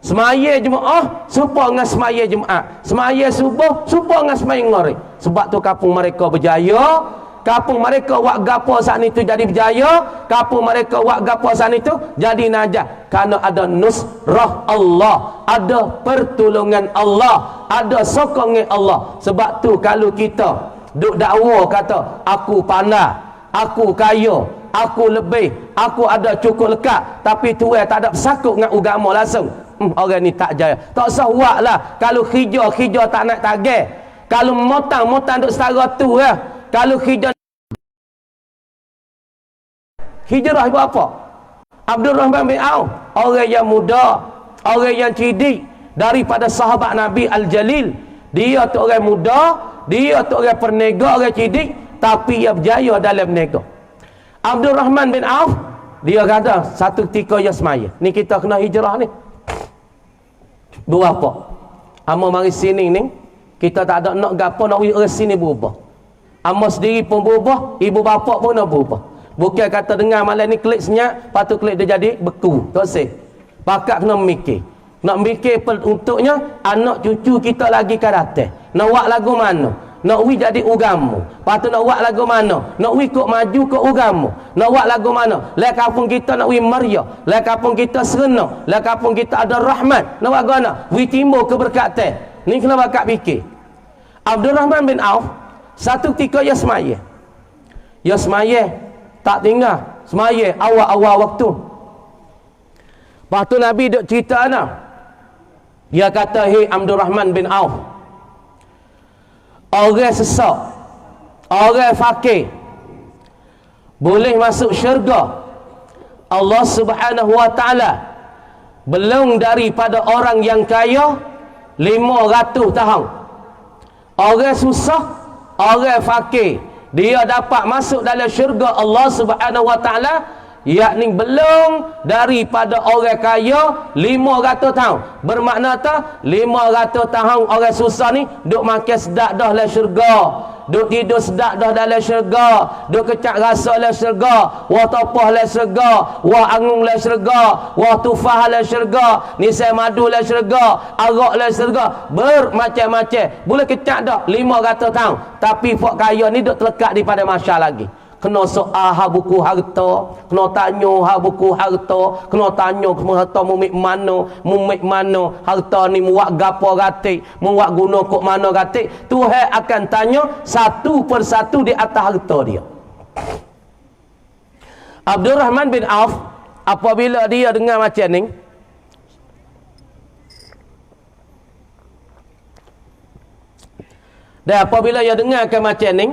Semaya Jumaat supaya dengan semaya Jumaat. Semaya subuh supaya dengan semaya ngorek. Sebab tu kampung mereka berjaya. Kampung mereka wak gapo saat itu jadi berjaya. Kampung mereka wak gapo saat itu jadi najah. Kerana ada nusrah Allah, ada pertolongan Allah, ada sokongan Allah. Sebab tu kalau kita duk dakwa kata aku pandai, aku kaya, aku lebih, aku ada cukup lekat, tapi tuai tak ada bersakut dengan agama langsung, orang ni tak jaya. Tak usah buat lah. Kalau hijau tak nak tagih. Kalau motang duk setara tu ya. Kalau hijrah ibu apa? Abdul Rahman bin Auf, orang yang muda, orang yang cerdik daripada sahabat Nabi Al-Jalil. Dia tu orang muda, dia tu orang perniaga, orang cerdik, tapi ia berjaya dalam berniaga. Abdul Rahman bin Auf, dia kata satu ketika ia semaya. Ni kita kena hijrah ni. Berapa? Amo mari sini ni, kita tak ada nak gapo nak orang sini berubah. Amo sendiri pun berubah, ibu bapa pun nak berubah. Bukan kata dengar malam ni klik senyap, lepas tu klik dia jadi beku. Tak sih. Pakak kena mikir. Nak mikir untuknya anak cucu kita lagi ke datang. Nak buat lagu mana? Nak wi jadi agama. Lepas tu nak buat lagu mana? Nak wi kok maju ke agama. Nak buat lagu mana? Lai kampung kita nak wi meriah. Lai kampung kita serenang. Lai kampung kita ada rahmat. Nak buat mana? Wi timbul keberkatan. Ni kena pakak fikir. Abdul Rahman bin Auf satu ketika ia semaya. Ia semaya tak tinggal. Semaya awal-awal waktu. Lepas tu Nabi duk cerita ana. Dia kata, "Hei Abdul Rahman bin Auf, orang sesak, orang fakir boleh masuk syurga Allah Subhanahu wa taala belum daripada orang yang kaya 500 tahun. Orang susah, orang fakir, dia dapat masuk dalam syurga Allah Subhanahu wa taala yakni belum daripada orang kaya 500 tahun. Bermakna tak 500 tahun orang susah ni duk makan sedap dah dalam syurga, duk tidur sedap dah dalam syurga, duk kecak rasa dalam syurga, wah topah dalam syurga, wah angung dalam syurga, wah tufah dalam syurga, nisai madu dalam syurga, arak dalam syurga, bermacam-macam. Boleh kecak dah 500 tahun. Tapi folk kaya ni duk terlekat di pada masyarakat lagi. Kena soal hak buku harta, kena tanya hak buku harta, kena tanya harta mumik mana, harta ni muak gapo gatik, muak guna kok mana gatik. Tuhan akan tanya satu persatu di atas harta dia. Abdul Rahman bin Auf apabila dia dengar macam ni, dan apabila dia dengarkan macam ni,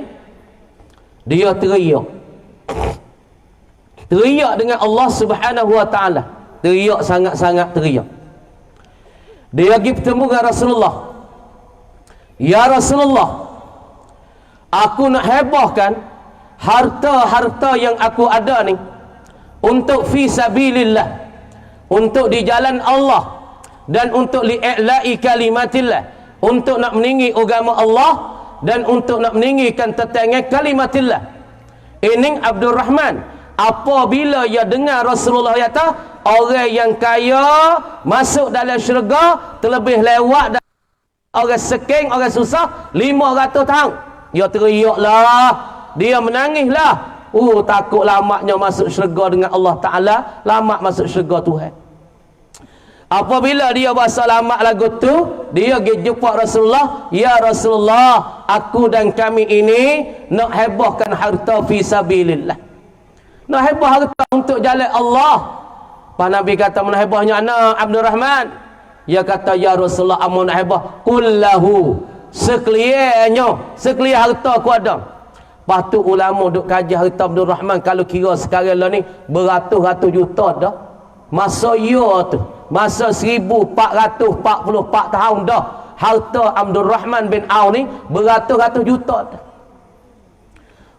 dia teriak dengan Allah Subhanahu wa taala. Teriak sangat-sangat teriak. Dia pergi bertemu dengan Rasulullah. Ya Rasulullah, aku nak hebahkan harta-harta yang aku ada ni untuk fi sabilillah, untuk di jalan Allah, dan untuk li'i'la'i kalimatillah, untuk nak meninggi agama Allah dan untuk nak meninggikan tetangga kalimatillah. Ini Abdul Rahman apabila ia dengar Rasulullah kata orang yang kaya masuk dalam syurga terlebih lewat orang seking, orang susah 500 tahun. Dia teriaklah, dia menangislah. Takut lamaknya masuk syurga dengan Allah Ta'ala, lamak masuk syurga Tuhan. Apabila dia bahasa lama lagu tu, dia pergi jumpa Rasulullah. Ya Rasulullah, aku dan kami ini nak hebahkan harta fi sabilillah. Nak hebah harta untuk jalan Allah. Pak Nabi kata, mana hebahnya anak Abdul Rahman? Dia kata, ya Rasulullah, amun hebah kullahu, sekalian harta aku ada. Lepas tu ulama duk kaji harta Abdul Rahman, kalau kira sekarang lah ni beratus-ratus juta dah. Masa masa 1444 tahun dah, harta Abdul Rahman bin Auf ni beratus-ratus juta dah.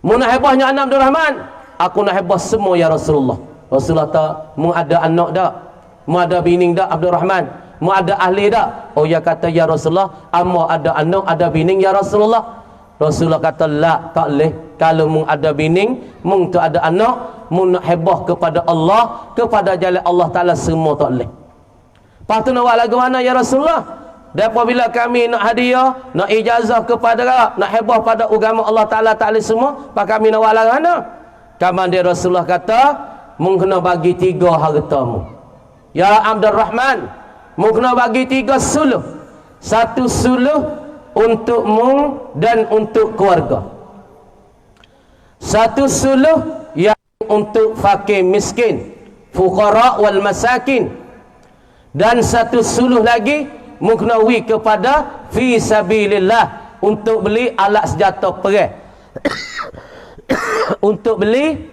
Mu nak hebahnya anak Abdul Rahman, aku nak hebah semua ya Rasulullah. Rasulullah kata, mu ada anak tak? Mu ada bini tak Abdul Rahman? Mu ada ahli tak? Oh, ya kata, ya Rasulullah, amma ada anak, ada bini ya Rasulullah. Rasulullah kata, la, tak boleh. Kalau mu ada bini, mu tu ada anak, mu nak hebah kepada Allah, kepada jalan Allah Ta'ala, semua tak boleh. Lepas tu nak buat lagu mana ya Rasulullah? Dan apabila kami nak hadiah, nak ijazah kepada, nak hebah pada agama Allah Ta'ala semua, pak kami nak buat lagu mana? Kaman dia Rasulullah kata, mu kena bagi 3 hartamu. Ya Abdul Rahman, mu kena bagi 3 suluh. 1 suluh untukmu dan untuk keluarga. 1 suluh yang untuk fakir miskin, fuqara wal masakin. Dan 1 suluh lagi muknawi kepada fi sabilillah, untuk beli alat senjata perang. Untuk beli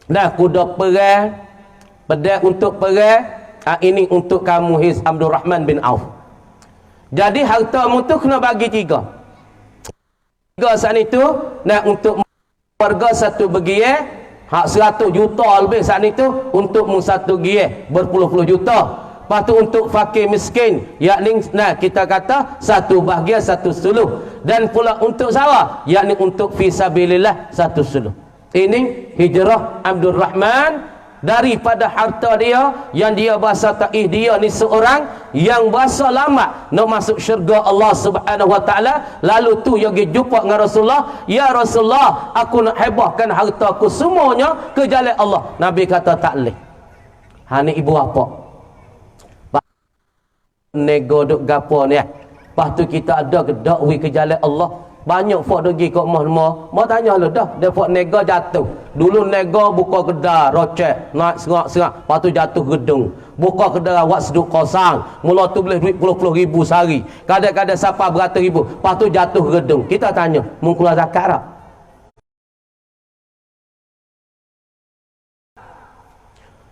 kuda perang, pedang untuk perang. Ini untuk kamu Hiz Abdul Rahman bin Auf. Jadi hartamu tu kena bagi 3 saat itu. Untuk keluarga 1 bagian, hak 100 juta lebih saat itu, untuk mu 1 bagian berpuluh-puluh juta. Lepas tu untuk fakir miskin, yakni kita kata 1 bahagian 1 suluh. Dan pula untuk sawah, yakni untuk fisabilillah 1 suluh. Ini hijrah Abdul Rahman daripada harta dia yang dia bahasa taih dia ni seorang yang bahasa lama nak masuk syurga Allah Subhanahu wa taala. Lalu tu dia pergi jumpa dengan Rasulullah, ya Rasulullah, aku nak hebahkan hartaku semuanya ke jalan Allah. Nabi kata tak boleh. Ni ibu apa nego duk gapo ni. Lepas tu kita ada ke dakwi ke jalan Allah. Banyak fok pergi kat rumah. Mau tanya lu dah, dia fok nego jatuh. Dulu nego buka kedai rocek, naik serak-serak, lepas tu jatuh gedung. Buka kedai awak seduk kosong. Mula tu boleh duit puluh-puluh ribu sehari. Kadang-kadang siapa beratus ribu, lepas tu jatuh gedung. Kita tanya, mu keluar zakat tak?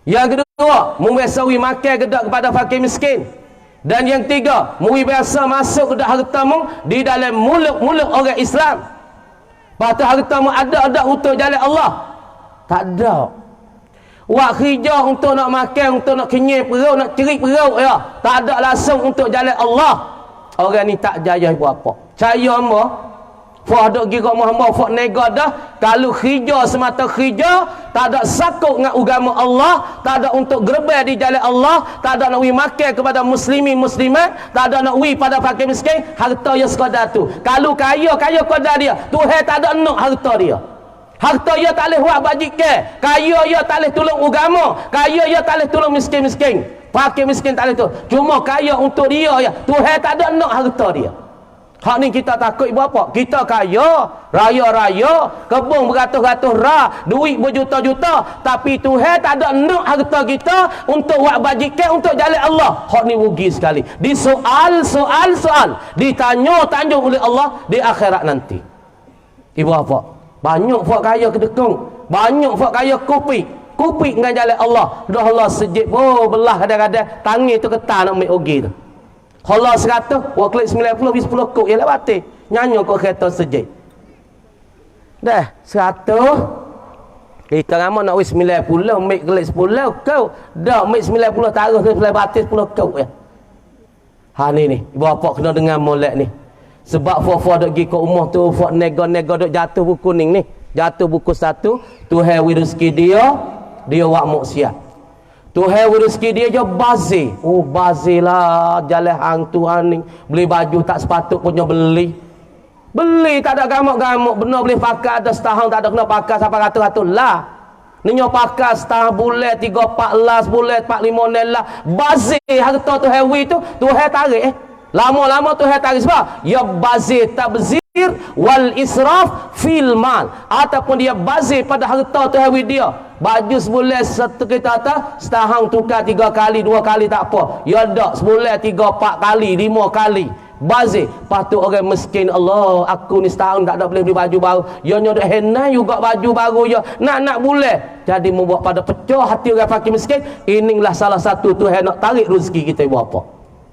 Yang kedua, mu biasa makan kedai kepada fakir miskin. Dan yang 3, mui biasa masuk ke hartamu di dalam mulut-mulut orang Islam. Lepas tu hartamu ada untuk jalan Allah? Tak ada. Wak kerja untuk nak makan, untuk nak kenyai perut, nak cerik perut ya. Tak ada langsung untuk jalan Allah. Orang ni tak jaya buat apa. Caya hamba, fah dok gi kat hamba, fah nega dah. Kalau kerja semata kerja, tak ada sakut dengan agama Allah, tak ada untuk gerbel di jalan Allah, tak ada nak wi makan kepada muslimin muslimat, tak ada nak wi pada fakir miskin, harta dia sekadar tu. Kalau kaya sekadar dia, Tuhan tak ada nak harta dia. Harta dia tak boleh buat bajikan, kaya dia tak boleh tolong agama, kaya dia tak boleh tolong miskin-miskin, fakir miskin tak boleh tu. Cuma kaya untuk dia ya, Tuhan tak ada nak harta dia. Hak ni kita takut ibu apa? Kita kaya, raya-raya, kebun beratus-ratus rak, duit berjuta-juta, tapi Tuhan tak ada nak harta kita untuk buat bajikan untuk jalan Allah. Hak ni rugi sekali. Disoal, ditanya oleh Allah di akhirat nanti. Ibu apa? Banyak fak kaya kedekung, banyak fak kaya kupik dengan jalan Allah. Dah Allah sejid, belah kadang-kadang tangi tu ketar nak ambil rugi tu. Kalau 100, buat klik 90, 10 kok ialah batik. Nyanyi kau kereta sejid. Dah, 100. Kita ramai nak wis 90, ambil klik 10 kau. Dah, ambil 90 taruh ke sebelah batik 10 kok ya. Ni ibu apa kena dengar molek ni. Sebab fo-fo dok gi kat rumah tu, fo nego-nego dok jatuh buku kuning ni. Jatuh buku 1, Tuhan wi rezeki dia wak maksiat. Tuhan rezeki dia je bazir. Bazir lah, jalan hang Tuhan ni. Beli baju tak sepatut punya beli. Beli tak ada gamuk-gamuk, benar boleh pakai ada setahun, tak ada kena pakai sampai ratus-ratus lah. Ninyo pakai setahun bulan 3-4 lah, sebulan 4-5 lah. Bazir harta Tuhan tu, Tuhan tarik Lama-lama Tuhan tarik sebab ya bazir tak berzir. wal israf fil mal, ataupun dia bazir pada harta tu hawi dia. Baju sebulan satu kita atas setahang tukar 3 kali 2 kali tak apa, ya dak sebulan 3 4 kali 5 kali bazir. Patut orang miskin, Allah aku ni setahun tak ada boleh beli baju baru, ya nyodok henai juga baju baru ya nak bulan. Jadi membuat pada pecah hati orang fakir miskin. Inilah salah satu Tuhan nak tarik rezeki kita buat apa.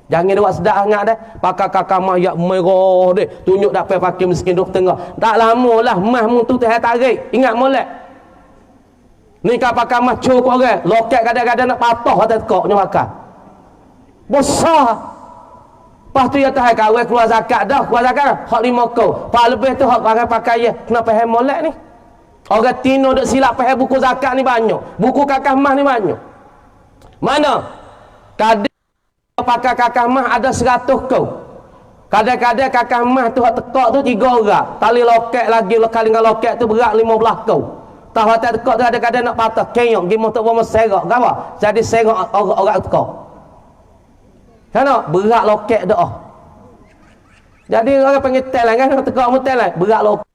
Jangan dia buat sedap sangat dah. Pakai kakak mah yang merah deh, tunjuk dapat fakir miskin duduk tengah. Tak lama lah mah mu tu Tuhan tarik. Ingat molek. Ni kau pakai mah cukup orang. Loket kadang-kadang nak patah atas tekoknya makan. Besar. Lepas tu ya Tuhan kawai keluar zakat dah. Keluar zakat dah. Hak 5 kau. Pak lebih tu hak pakai ya. Kenapa hem molek ni? Orang tino duk silap pakai buku zakat ni banyak. Buku kakak mah ni banyak. Mana? Kadang pakai kakak mah ada 100 kau. Kadang-kadang kakak mah tu hak tekok tu 3 orang. Tali loket lagi kali dengan loket tu berat 15 kau. Tahu hati tekok tu kadang-kadang nak patah kenyok gimana tu bomo serok apa? Jadi serok orang tekok. Kan berat loket dah. Jadi orang panggil tel kan tekok mu tel berat loket.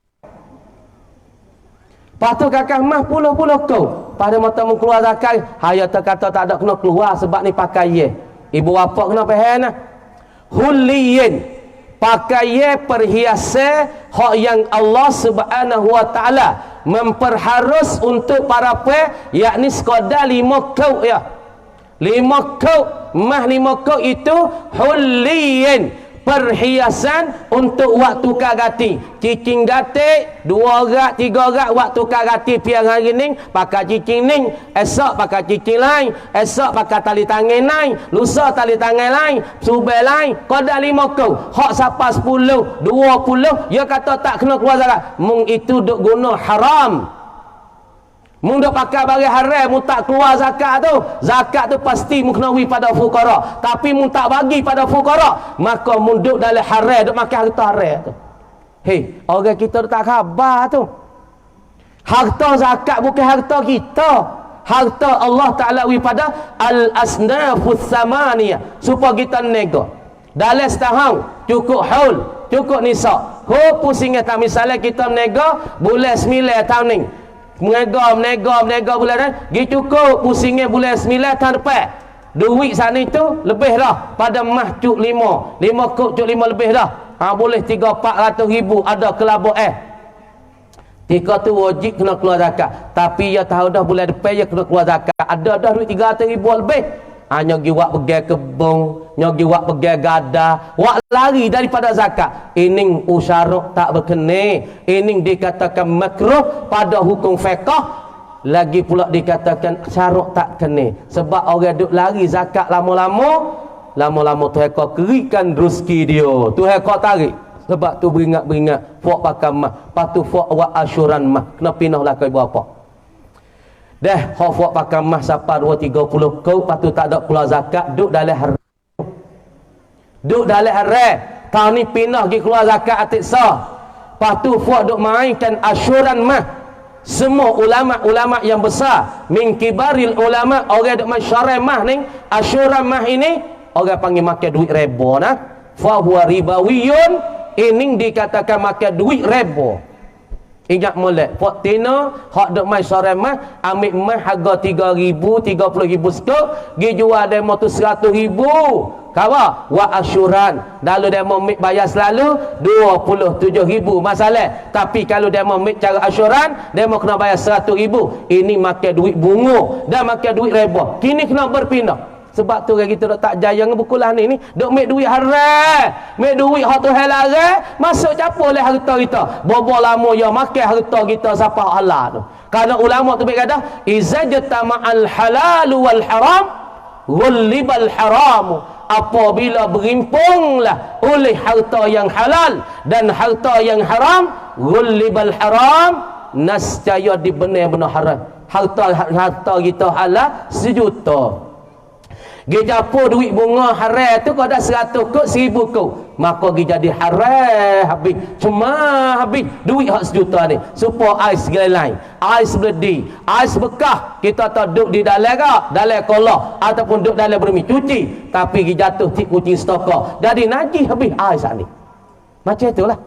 Lepas tu kakak mah puluh-puluh kau. Pada mata mu keluar zakat, haya kata tak ada kena keluar sebab ni pakai ye. Ibu bapa kena faham nah. Huliyin, pakai perhiasan hak yang Allah Subhanahu wa taala memperharus untuk para yakni sekadar 5 kau ya. 5 kau, mah 5 kau itu huliyin, perhiasan untuk waktu kagati. Cicing gatik 2 orang 3 orang waktu kagati piang hari ni pakai cicing ni, esok pakai cicing lain, esok pakai tali tangan lain, lusa tali tangan lain, subel lain. Qadar 5 kau. Hak siapa 10 20 dia kata tak kena keluar zakat, mung itu duk guna haram. Mung duk pakai barang haram, mung tak keluar zakat tu. Zakat tu pasti mung kena wi pada fuqara. Tapi mung tak bagi pada fuqara, maka mung duk dalam haram, duk makan harta haram tu. Hei, orang kita tak khabar tu. Harta zakat bukan harta kita. Harta Allah Ta'ala wi pada al-asnafus samaniyah. Supaya kita nego. Dalam setahun cukup haul, cukup nisa. Ho pusingnya tak misalnya kita nego bulan 9 tahun ni. Menega bulan ni gi cukup pusingnya bulan 9 tahun depan. Duit sana itu lebih dah pada mah cuk 5 kok cuk 5 lebih dah. Boleh 3-400 ribu ada kelabuk Tika tu wajib kena keluar zakat. Tapi ya tahu dah bulan depan ya kena keluar zakat. Ada dah duit 300 ribu lebih. Hanya gi wak pergi kebun, nyogi wak pergi gada, wak lari daripada zakat. Ini usyarak tak berkena. Ini dikatakan makruh pada hukum fiqh. Lagi pula dikatakan syarak tak kena. Sebab orang duk lari zakat lama-lama Tuhan kau kerikan rezeki dia. Tuhan kau tarik. Sebab tu beringat-beringat fok pakai mah, patu fok wak asyuran mah. Kena pinahlah ke ibu apa. Dah hafak pakai mah siapa 2-30 kau, patu tak ada keluar zakat, duk dalam haram. Duk dalam haram. Tahun ni pindah pergi keluar zakat atik sah. Patu fok duk mainkan asyuran mah. Semua ulama-ulama yang besar, min kibaril ulama, orang duk masyarakat mah ni, asyuran mah ini orang panggil makan duit reba nah. Fa huwa ribawiyun, ini dikatakan makan duit reba. Ingat molek pok tina hak dok mai sore mah ambil mah harga 3,000 30,000 sekop gi jual demo tu 100,000 kawa wa asyuran lalu demo mik bayar selalu 27,000 masalah. Tapi kalau demo mik cara asyuran demo kena bayar 100,000. Ini makan duit bunga dan makan duit reba. Kini kena berpindah. Sebab tu orang kita tak jaya dengan bukulah ni duk make duit haram, make duit hak tu halal, masuk campur oleh harta kita. Bobo lama ya makan harta kita siapa halal tu. Karena ulama tu berkata iza jatama'al halal wal haram ghallibal haram. Apabila berimpunglah oleh harta yang halal dan harta yang haram, ghallibal haram, nescaya dibenar-benar haram. Harta kita halal 1 juta. Dia capur duit bunga haram tu kau dah 100 kok 1,000 kok, maka dia jadi haram habis. Cuma habis duit hak 1 juta ni. Supaya ais lain, ais berdi, ais bekah kita tak duduk di dalam dalam kolah ataupun duduk dalam bermi cuci, tapi dia jatuh tik kucing stokok. Jadi najis habis ais ni. Macam itulah.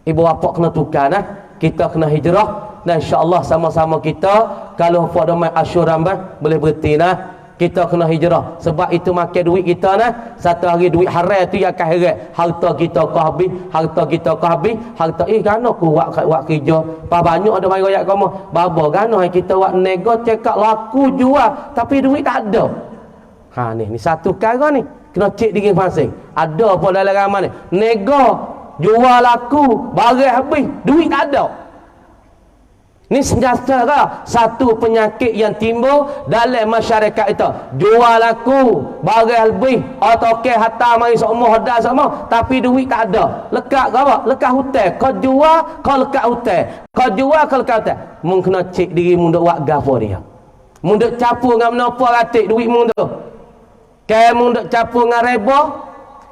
Ibu bapa kena tukar kita kena hijrah, dan insya-Allah sama-sama kita kalau pada mai Asyura boleh berhenti kita kena hijrah. Sebab itu makan duit kita satu hari duit haram tu yang akan heret. Harta kita kau habis, harta kita kau habis, harta kan aku buat kerja. Pas banyak ada mai royak kamu. Baba kan kita buat nego cekak laku jual tapi duit tak ada. Ni satu perkara ni. Kena cek diri masing. Ada apa dalam ramai ni? Nego jual laku, barang habis, duit tak ada. Ni sejahtera satu penyakit yang timbul dalam masyarakat itu. Jual laku, barang habis, atau ke hatta mari semua hodak semua, tapi duit tak ada. Lekat ke apa? Lekat hutang. Kau jual, kau lekat hutang. Kau jual, kau lekat hutang. Mun kena cek diri mun dak buat gapo dia. Mun dak campur dengan menapa ratik duit mun tu. Kamu dak campur dengan riba,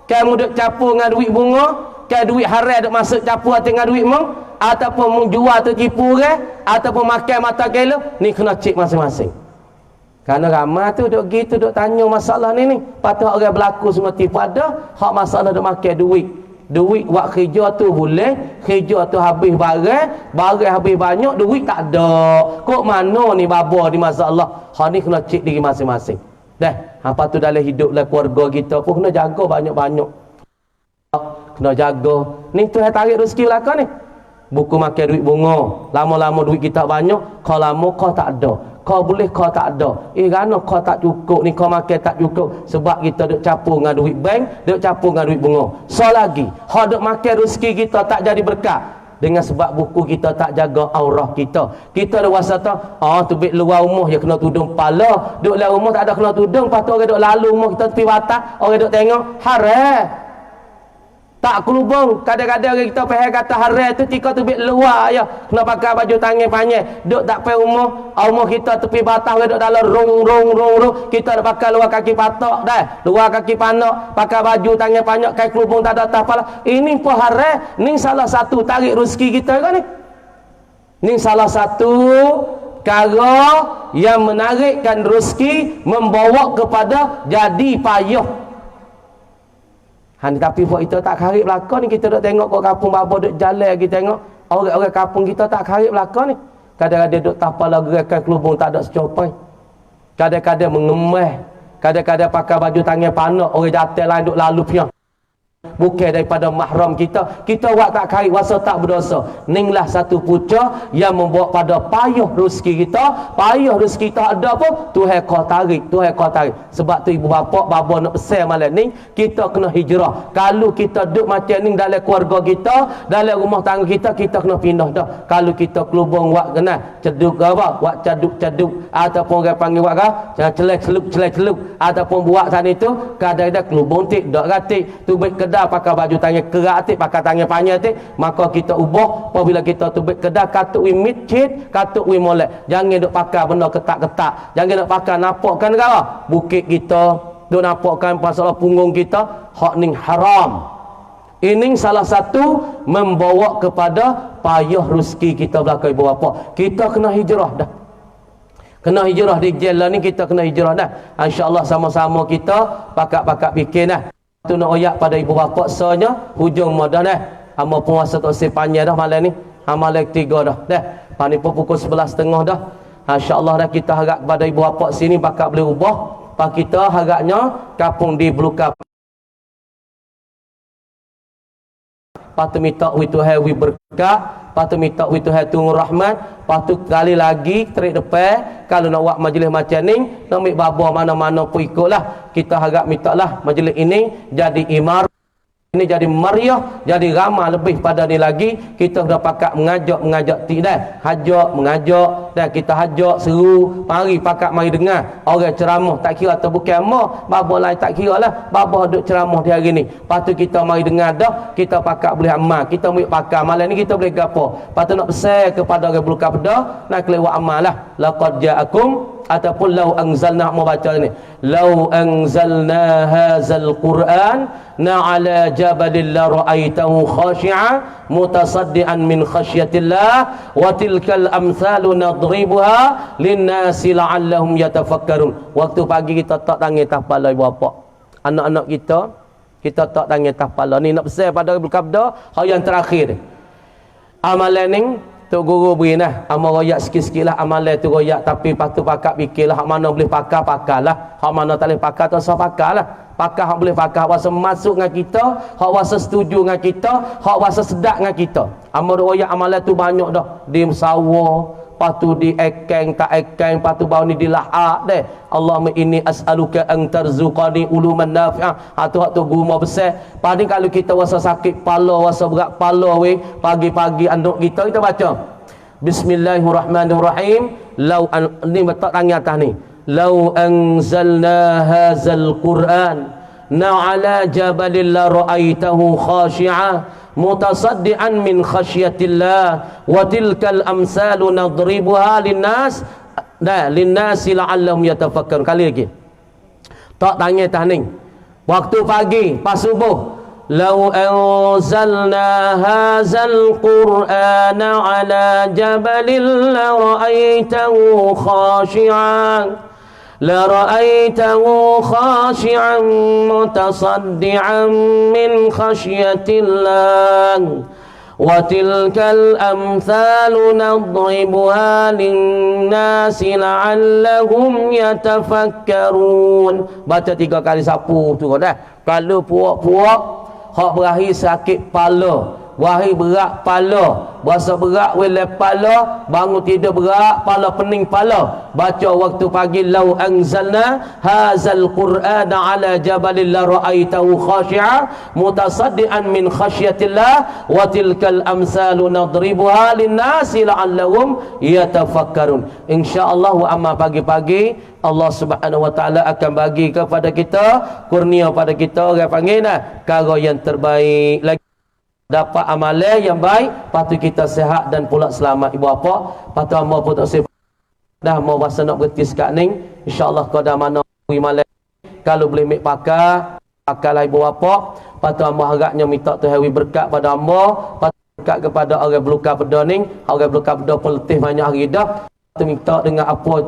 kamu dak campur dengan duit bunga, kamu duit haram dak masuk campur dengan duit mong, ataupun mung jual tertipu orang, ataupun makan mata kelo, ni kena cek masing-masing. Karena ramai tu duk gitu duk tanya masalah ni. Patut orang berlaku semua tipu ada, hak masalah dak makan duit. Duit buat kerja tu boleh, kerja tu habis barang habis banyak, duit tak ada. Kok mana ni baba ni masalah? Hak ni kena cek diri masing-masing. Apa tu dalam hidup dalam keluarga kita pun kena jaga banyak-banyak. Kena jaga. Ni tu yang tarik rezeki belakang ni. Buku makan duit bunga. Lama-lama duit kita banyak. Kau lama kau tak ada. Kau boleh kau tak ada. Kerana kau tak cukup ni, kau makan tak cukup. Sebab kita duk campur dengan duit bank, duk campur dengan duit bunga. So lagi, kau duk makan rezeki kita tak jadi berkat. Dengan sebab buku kita tak jaga aurah kita. Kita ada wasa tu, tu bit luar rumah je kena tudung kepala. Duk dalam rumah tak ada kena tudung, lepas tu orang duk lalu rumah kita tepi batas, orang duk tengok, haram. Tak kelubung. Kadang-kadang orang kita faham kata haram tu tika tu bit luar je. Kena pakai baju tangan panjang. Duk tak pakai rumah kita tepi batas, orang duk dalam rong. Kita nak pakai luar kaki patok dah. Luar kaki panak, pakai baju tangan panjang, kai kelubung tak ada atas kepala. Ini pun haram. Ni salah satu tarik rezeki kita kan ni. Ni salah satu perkara yang menarikkan rezeki, membawa kepada jadi payah. Tapi buat kita tak karib belakang ni. Kita duk tengok kat kampung baba duk jalan lagi tengok. Orang-orang kampung kita tak karib belakang ni. Kadang-kadang duk tapal gerakan kelubung tak ada secopai. Kadang-kadang mengemeh. Kadang-kadang pakai baju tangan panak. Orang jatuh lain duk lalu piang. Bukan daripada mahram kita. Kita buat tak karib, wasa tak berdosa. Inilah satu punca yang membawa pada payah rezeki kita. Payah rezeki kita ada pun Tuhan kau tarik, Tuhan kau tarik. Sebab tu ibu bapa nak pesan malam ni, kita kena hijrah. Kalau kita duduk macam ni dalam keluarga kita, dalam rumah tangga kita, kita kena pindah dah. Kalau kita kelubung buat kena ceduk apa, buat caduk-caduk, ataupun orang panggil buat apa, celek-celuk, ataupun buat sana itu, kadang-kadang kelubung tik, dak ratik, tu baik kedah pakai baju tangan kerak atik, pakai tangan panjang atik, maka kita ubah. Apabila kita tubik kedah, katuk wi masjid, katuk wi molek. Jangan duk pakai benda ketak-ketak, jangan duk pakai napakkan negara bukit kita, duk napakkan pasal punggung kita. Hak ni haram. Ini salah satu membawa kepada payah rezeki kita belakang ibu bapa. Kita kena hijrah dah. Kena hijrah di jalan ni, kita kena hijrah dah. InsyaAllah sama-sama kita pakat-pakat fikir dah. Tu nak oyak pada ibu bapa soalnya hujung modah dah. Amal puasa tak sepanjang dah malam ni. Amal lek 3 dah. Dah. Ni pun pukul 11.30 dah. Insya-Allah dah kita harap kepada ibu bapa sini bakal boleh ubah. Pak kita harapnya kampung di Belukar. Patu minta wi Tuhan wi berkat, patu minta wi Tuhan turun rahmat, patu kali lagi terik depan kalau nak buat majlis macam ni, nak ambil baba mana-mana pun ikutlah. Kita harap mintalah majlis ini jadi imar, ini jadi meriah, jadi ramai lebih pada ni lagi. Kita dah pakat mengajak tidak, mengajak dan kita hajak seru, mari pakat mari dengar orang ceramah, tak kira atau bukan amah, baba lain tak kira lah, baba duk ceramah di hari ni. Patut kita mari dengar dah, kita pakat boleh amal, kita boleh pakai malam ni, kita boleh gapo. Patut nak pesan kepada orang Belukar Pedah, nak kelewat amal lah. Laqad ja'akum, ataupun lau anzalna, mau baca ni, lau anzalna hadzal Quran ala jabalin la ra'aitahu khashi'a mutasaddian min khasyatillah wa tilkal amsalu nadribuha linnasi la'allahum yatafakkarun. Waktu pagi kita tak tangan atas kepala ibu bapa, anak-anak kita tak tangan atas kepala. Ni nak pesan pada Belukar Pedah hal yang terakhir. Amalan ni Tok Guru beri nah, amal royak sikit-sikit lah amalan tu royak, tapi patut pakak fikirlah hak mana boleh pakai-pakailah, hak mana tak boleh pakai tak usah pakailah. Pakai hak boleh pakai, hak wasa masuk dengan kita, hak wasa setuju dengan kita, hak wasa sedap dengan kita. Amal royak amalan tu banyak dah, di sawah, patu di ekeng tak ekeng, patu bau ni dilahak deh. Allahumma inni as'aluka an tarzuqani uluman nafi'ah. Hatu guru besar. Padi kalau kita wasa sakit kepala, wasa berat kepala we, pagi-pagi anak kita baca Bismillahirrahmanirrahim. Ni betul tangan atas ni. Lau anzalna hadzal Qur'an ala jabalin la ra'aitahu khashi'an mutasaddian min khasyatillah wa tilkal amsalu nadribuha linnas linnasi la'allahum yatafakkarun. Kali lagi tak tanya tahning waktu pagi pas subuh, lau anzalna hadzal qur'ana ala jabalin la ra'aitahu khashi'an لرأيته خاشعا متصدعا من خشية الله وتلك الأمثال نضربها للناس لعلهم يتفكرون. Baca 3 kali sapu tu dah. Kalau puak-puak hak berakhir sakit kepala, wahai berat pala, berasa berat wele pala, bangun tidur berat pala, pening pala, baca waktu pagi lau anzalna hadzal qur'ana ala jabalin la ra'aitahu khashi'a mutasaddian min khasyatillah wa tilkal amsalu nadribuha linnasi la'allahum yatafakkarun. Insyaallah wa amma pagi-pagi Allah Subhanahu wa taala akan bagi kepada kita kurnia pada kita, orang panggil perkara yang terbaik lagi, dapat amalan yang baik, patut kita sihat dan pula selamat. Ibu bapa, patut hamba pun tak sibuk dah mau masa nak berhenti sekat ni, insyaallah kau dah mana malam kalau boleh mik pakailah ibu bapa. Patut hamba harapnya minta Tuhan berkat pada hamba, patut berkat kepada orang berluka peda ni, orang berluka peda peletih banyak hari dah. Patut minta dengan apa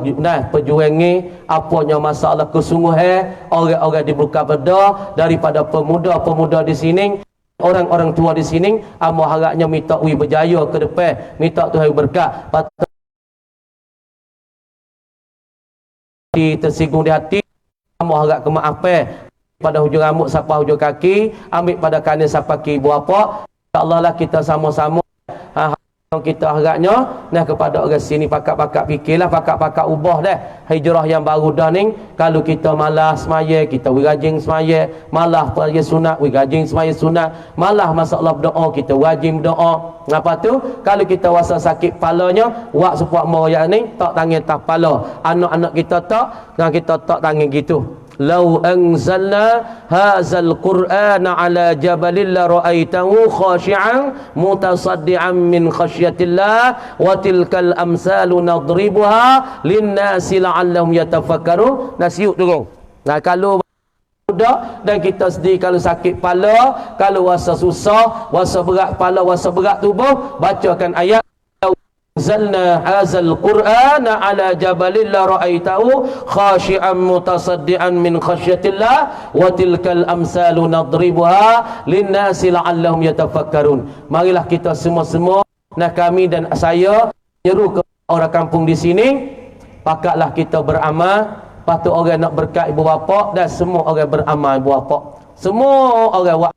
perjuangan ni, apanya masalah kesungguhan orang-orang di berluka peda, daripada pemuda-pemuda di sini, orang-orang tua di sini, amo harapnya minta berjaya ke depan, minta Tuhan berkat. Patut tersinggung di hati, amo harap kemaafan pada hujung rambut sampai hujung kaki, ambil pada kanan sampai kaki ibu bapa. InsyaAllah lah kita sama-sama kita harapnya kepada orang sini pakak-pakak fikirlah, pakak-pakak ubah dah hijrah yang baru dah ni. Kalau kita malas semaya, kita rajin semaya, malah pergi sunat, rajin semaya sunat, malah masalah berdoa, kita rajin berdoa. Apa tu? Kalau kita rasa sakit kepalanya, wak sepuak moyak ni tak tangan tak kepala, anak-anak kita tak, dan kita tak tangan gitu. Lau anzalna hadzal qur'ana ala jabalin la ra'aitahu khashi'an mutasaddian min khasyatillah wa tilkal amsalu nadribuha linnasi la'allahum yatafakkarun. Nasiuk turun. Nah, kalau budak dan kita sendiri kalau sakit kepala, kalau rasa susah, rasa berat kepala, rasa berat tubuh, bacakan ayat anzalna hadzal qur'ana ala jabalin la ra'aitahu khashi'an mutasaddian min khasyatillah wa tilkal amsalu nadribuha linnasi la'allahum yatafakkarun. Marilah kita semua-semua, kami dan saya nyeru ke orang kampung di sini, pakatlah kita beramal. Patut orang nak berkat ibu bapa dan semua orang beramal ibu bapa. Semua orang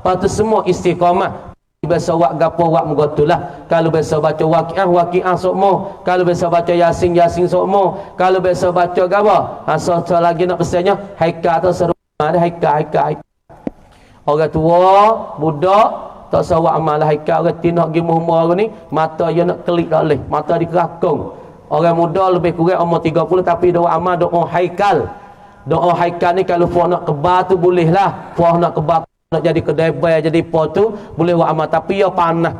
patut semua istiqamah. Biasa wak gapo wak mengotulah. Kalau biasa baca waqiah sokmo, kalau biasa baca yasin sokmo, kalau biasa baca gapo asal lagi nak pesannya haikal atau seru ada haikal. Orang tua budak tak sawak amal haikal, orang tina pergi umur ni mata dia nak kelip tak boleh, mata dikerakung. Orang muda lebih kurang umur 30 tapi doa amal doa haikal. Doa haikal ni kalau puan nak kebar tu boleh lah, puan nak kebar nak jadi kedai bay, jadi po tu boleh buat amal, tapi ya panah.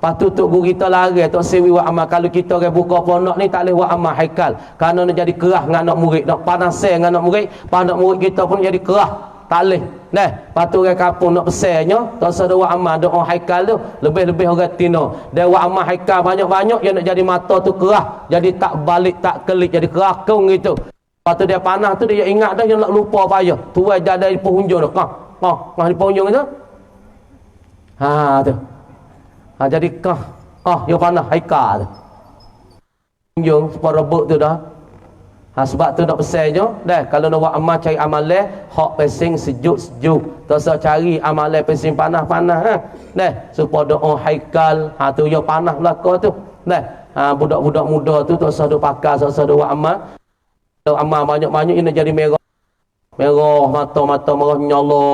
Patut tok guru kita lari tok sewi buat amal. Kalau kita orang buka pondok ni tak boleh buat amal haikal, kerana nak jadi kerah dengan anak murid, nak panas dengan anak murid, anak murid kita pun jadi kerah, tak boleh. Nah, patut orang kampung nak pesannya tak usah doa amal, doa haikal tu lebih-lebih orang tino. Dia buat amal haikal banyak-banyak, dia nak jadi mata tu kerah, jadi tak balik, tak kelip, jadi kerakung gitu. Patut dia panah tu dia ingat dah, dia nak lupa payah. Tuai jadi penghujung dah. Di penghujung itu tu. Jadi Yo panah haikal. Jom separa rebut tu dah. Sebab tu nak pesannya dah, kalau nak buat amal cari amalan hak pesing sejuk-sejuk. Tak usah cari amalan pesing panas-panas Dah, supaya doa haikal. Tu yo panas belaka tu. Dah. Budak-budak muda tu tak usah duk pakar, tak usah duk buat amal. Kalau amal banyak-banyak ini jadi merah. Merah, mata-mata merah nyala,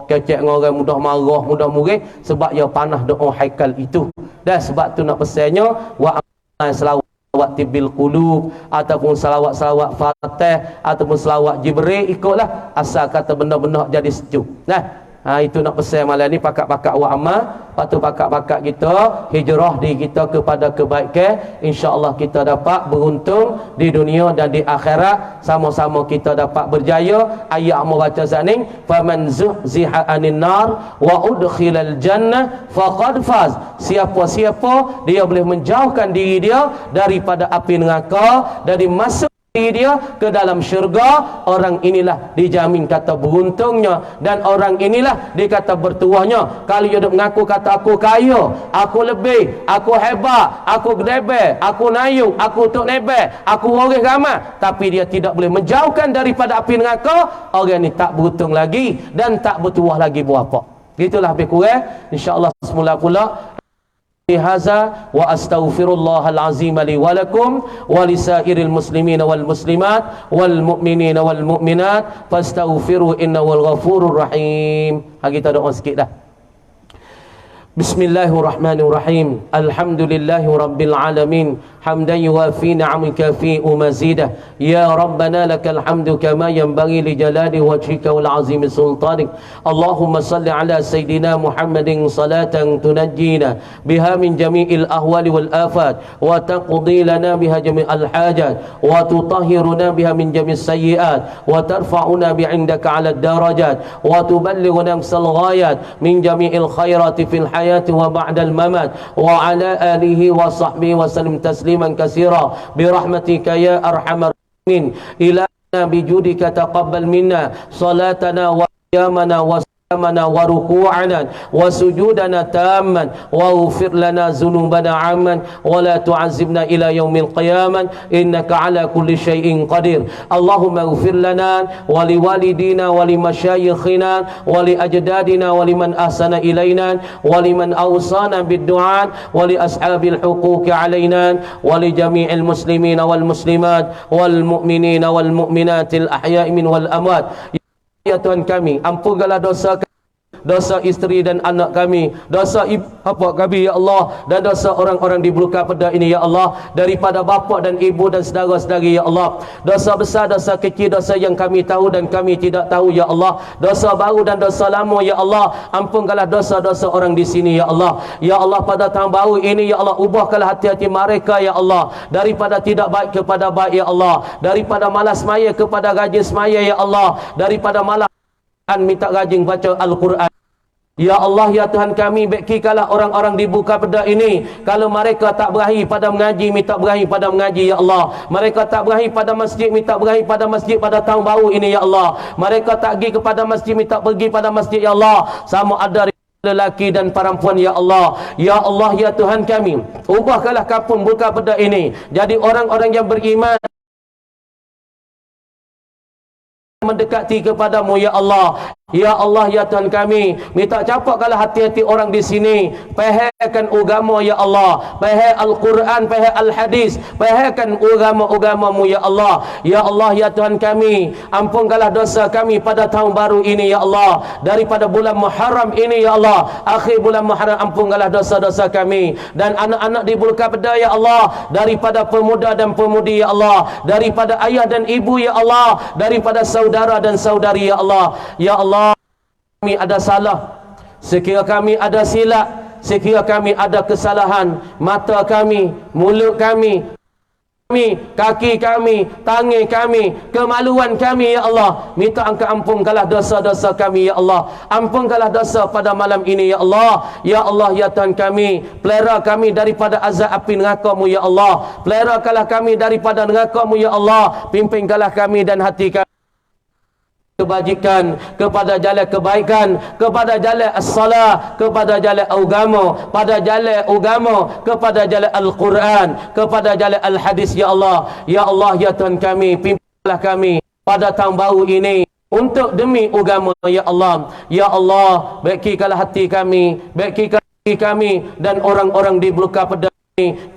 kecek orang mudah marah, mudah murih sebab ya panas doa haikal itu. Dan sebab tu nak pesannya buat amal selawat tibil qulub ataupun salawat-salawat Fatih ataupun salawat Jibril, ikutlah asal kata benda-benda jadi sejuk. Itu nak pesan malam ni, pakat-pakat buat amal. Lepas tu pakat-pakat kita hijrah diri kita kepada kebaikan. InsyaAllah kita dapat beruntung di dunia dan di akhirat. Sama-sama kita dapat berjaya. Ayat Allah baca saat ni, faman zuhziha anin nar wa udkhilal jannah faqad faz. Siapa-siapa dia boleh menjauhkan diri dia daripada api neraka, dari masuk dia ke dalam syurga, orang inilah dijamin kata beruntungnya, dan orang inilah dikata bertuahnya. Kalau dia mengaku kata aku kaya, aku lebih, aku hebat, aku gedebe, aku nayuk, aku tok nebe, aku waris ramai, tapi dia tidak boleh menjauhkan daripada api neraka, orang ni tak beruntung lagi dan tak bertuah lagi buat apa. Gitulah lebih kurang. InsyaAllah semula pula Haza wa astaghfirullahal azim li wa lakum wa lisairil muslimina wal muslimat wal mu'minina wal mu'minat fastaghfiru innawal ghafurur rahim. Kita doa sikit dah. Bismillahirrahmanirrahim. Alhamdulillahi rabbil alamin. Hamdan yuwafi ni'amika fi umazidah. Ya Rabbana lakal hamdu kama yanbaghi li jalali wajhika wal azimi sultanik. Allahumma salli ala Sayyidina Muhammadin salatan tunajjina biha min jami'il ahwali wal afat wa taqdi lana biha jami'al hajat wa tutahhiruna biha min jami'is sayyi'at wa tarfa'una bi'indaka ala darajat wa tuballighuna misal ghayat min jami'il khairati fil hayati wa ba'dal mamat wa ala alihi wa sahbihi wa sallim tasliman katsira bi rahmatika ya arhamar rahimin. Ilahna bi judika taqabbal minna salatana wa qiyamana wa wa ruku'ana wa sujudana tamman wa ghfir lana dhunubana amman wa la tu'azzibna ila yaumil qiyamah innaka ala kulli syai'in qadir. Allahumma ghfir lana wa liwalidina wa limasyayikhina wa li ajdadina wa liman ahsana ilaina wa liman awsana bid-du'a wa li ashabil huquqi alaina wa li jami'il muslimina wal muslimat wal mu'minina wal mu'minatil ahya'i min wal amwat. Ya Tuhan kami, ampunkanlah dosa kami, dosa isteri dan anak kami, dosa ibu bapa kami ya Allah, dan dosa orang-orang di Buluka Pedak ini ya Allah, daripada bapa dan ibu dan saudara-saudari ya Allah, dosa besar, dosa kecil, dosa yang kami tahu dan kami tidak tahu ya Allah, dosa baru dan dosa lama ya Allah. Ampunkanlah dosa-dosa orang di sini ya Allah. Ya Allah, pada tahun baru ini ya Allah, ubahkanlah hati-hati mereka ya Allah, daripada tidak baik kepada baik ya Allah, daripada malas semaya kepada rajin semaya ya Allah, daripada malas minta rajin baca Al-Quran. Ya Allah, ya Tuhan kami, baikkanlah orang-orang di Buluka Pedak ini, kalau mereka tak berakhir pada mengaji, minta berakhir pada mengaji ya Allah. Mereka tak berakhir pada masjid, minta berakhir pada masjid pada tahun baru ini ya Allah. Mereka tak pergi kepada masjid, minta pergi pada masjid ya Allah, sama ada lelaki dan perempuan ya Allah. Ya Allah, ya Tuhan kami, ubahkanlah kampung Buluka Pedak ini jadi orang-orang yang beriman, mendekati kepadamu ya Allah. Ya Allah, ya Tuhan kami, minta capakkanlah hati-hati orang di sini, fahamkan agama ya Allah, faham Al-Quran, faham Al-Hadis, fahamkan agama-agamamu ya Allah. Ya Allah, ya Tuhan kami, ampunkanlah dosa kami pada tahun baru ini ya Allah, daripada bulan Muharram ini ya Allah, akhir bulan Muharram, ampunkanlah dosa-dosa kami dan anak-anak di Buluka Pedak ya Allah, daripada pemuda dan pemudi ya Allah, daripada ayah dan ibu ya Allah, daripada saudara dan saudari ya Allah. Ya Allah, kami ada salah, sekiranya kami ada silap, sekiranya kami ada kesalahan, mata kami, mulut kami, kaki kami, tangan kami, kemaluan kami ya Allah, minta Engkau ampunkanlah dosa-dosa kami ya Allah. Ampunkanlah dosa pada malam ini ya Allah. Ya Allah, ya Tuhan kami, pelihara kami daripada azab api neraka-Mu ya Allah, peliharakanlah kami daripada neraka-Mu ya Allah, pimpinkanlah kami dan hati kami kebajikan, kepada jalan kebaikan, kepada jalan as-salah, kepada jalan agama, pada jalan agama, kepada jalan Al-Quran, kepada jalan Al-Hadis. Ya Allah, ya Allah, ya Tuhan kami, pimpinlah kami pada tahun baru ini untuk demi agama. Ya Allah, ya Allah, baikkanlah hati kami, baikkanlah hati kami dan orang-orang di Blok Pedang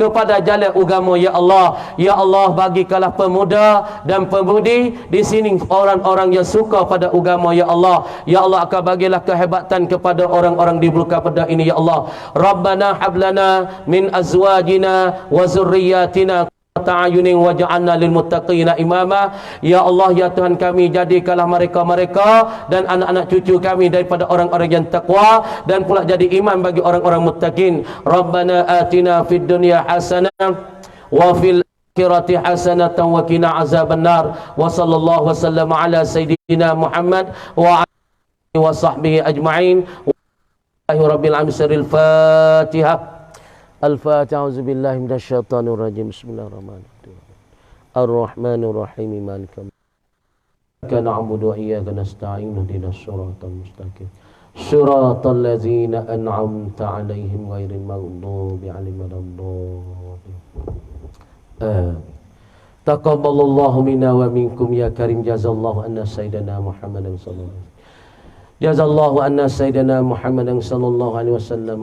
kepada jalan agama. Ya Allah, ya Allah, bagikanlah pemuda dan pemudi di sini orang-orang yang suka pada agama. Ya Allah, ya Allah, akan bagilah kehebatan kepada orang-orang di Blok Pedang ini. Ya Allah, Rabbana hablana min azwajina wa zurriyyatina ta'ayunin waj'alna lil muttaqina imama. Ya Allah, ya Tuhan kami, jadikanlah mereka-mereka dan anak-anak cucu kami daripada orang-orang yang takwa dan pula jadi imam bagi orang-orang muttaqin. Rabbana atina fid dunya hasanah wa fil akhirati hasanatan wa qina azabannar. Wa sallallahu wasallam ala sayidina Muhammad wa alihi wa sahbihi ajma'in. Rabbil alamin. Al-Fatihah. Al-Fatihah. A'udzubillahi minasyaitonir rajim. Bismillahirrahmanirrahim. Ar-Rahmanir Rahim. Maliki yaumiddin. Na'budu wa iyyaka nasta'in. Ihdinas siratal mustaqim. Siratal ladzina an'amta 'alaihim ghairil maghdubi 'alaihim waladdallin. Taqabbalallahu minna wa minkum ya karim. Jazallahu anna sayyidina Muhammadan sallallahu alaihi wasallam. Jazallahu anna sayyidina Muhammadan sallallahu alaihi wasallam.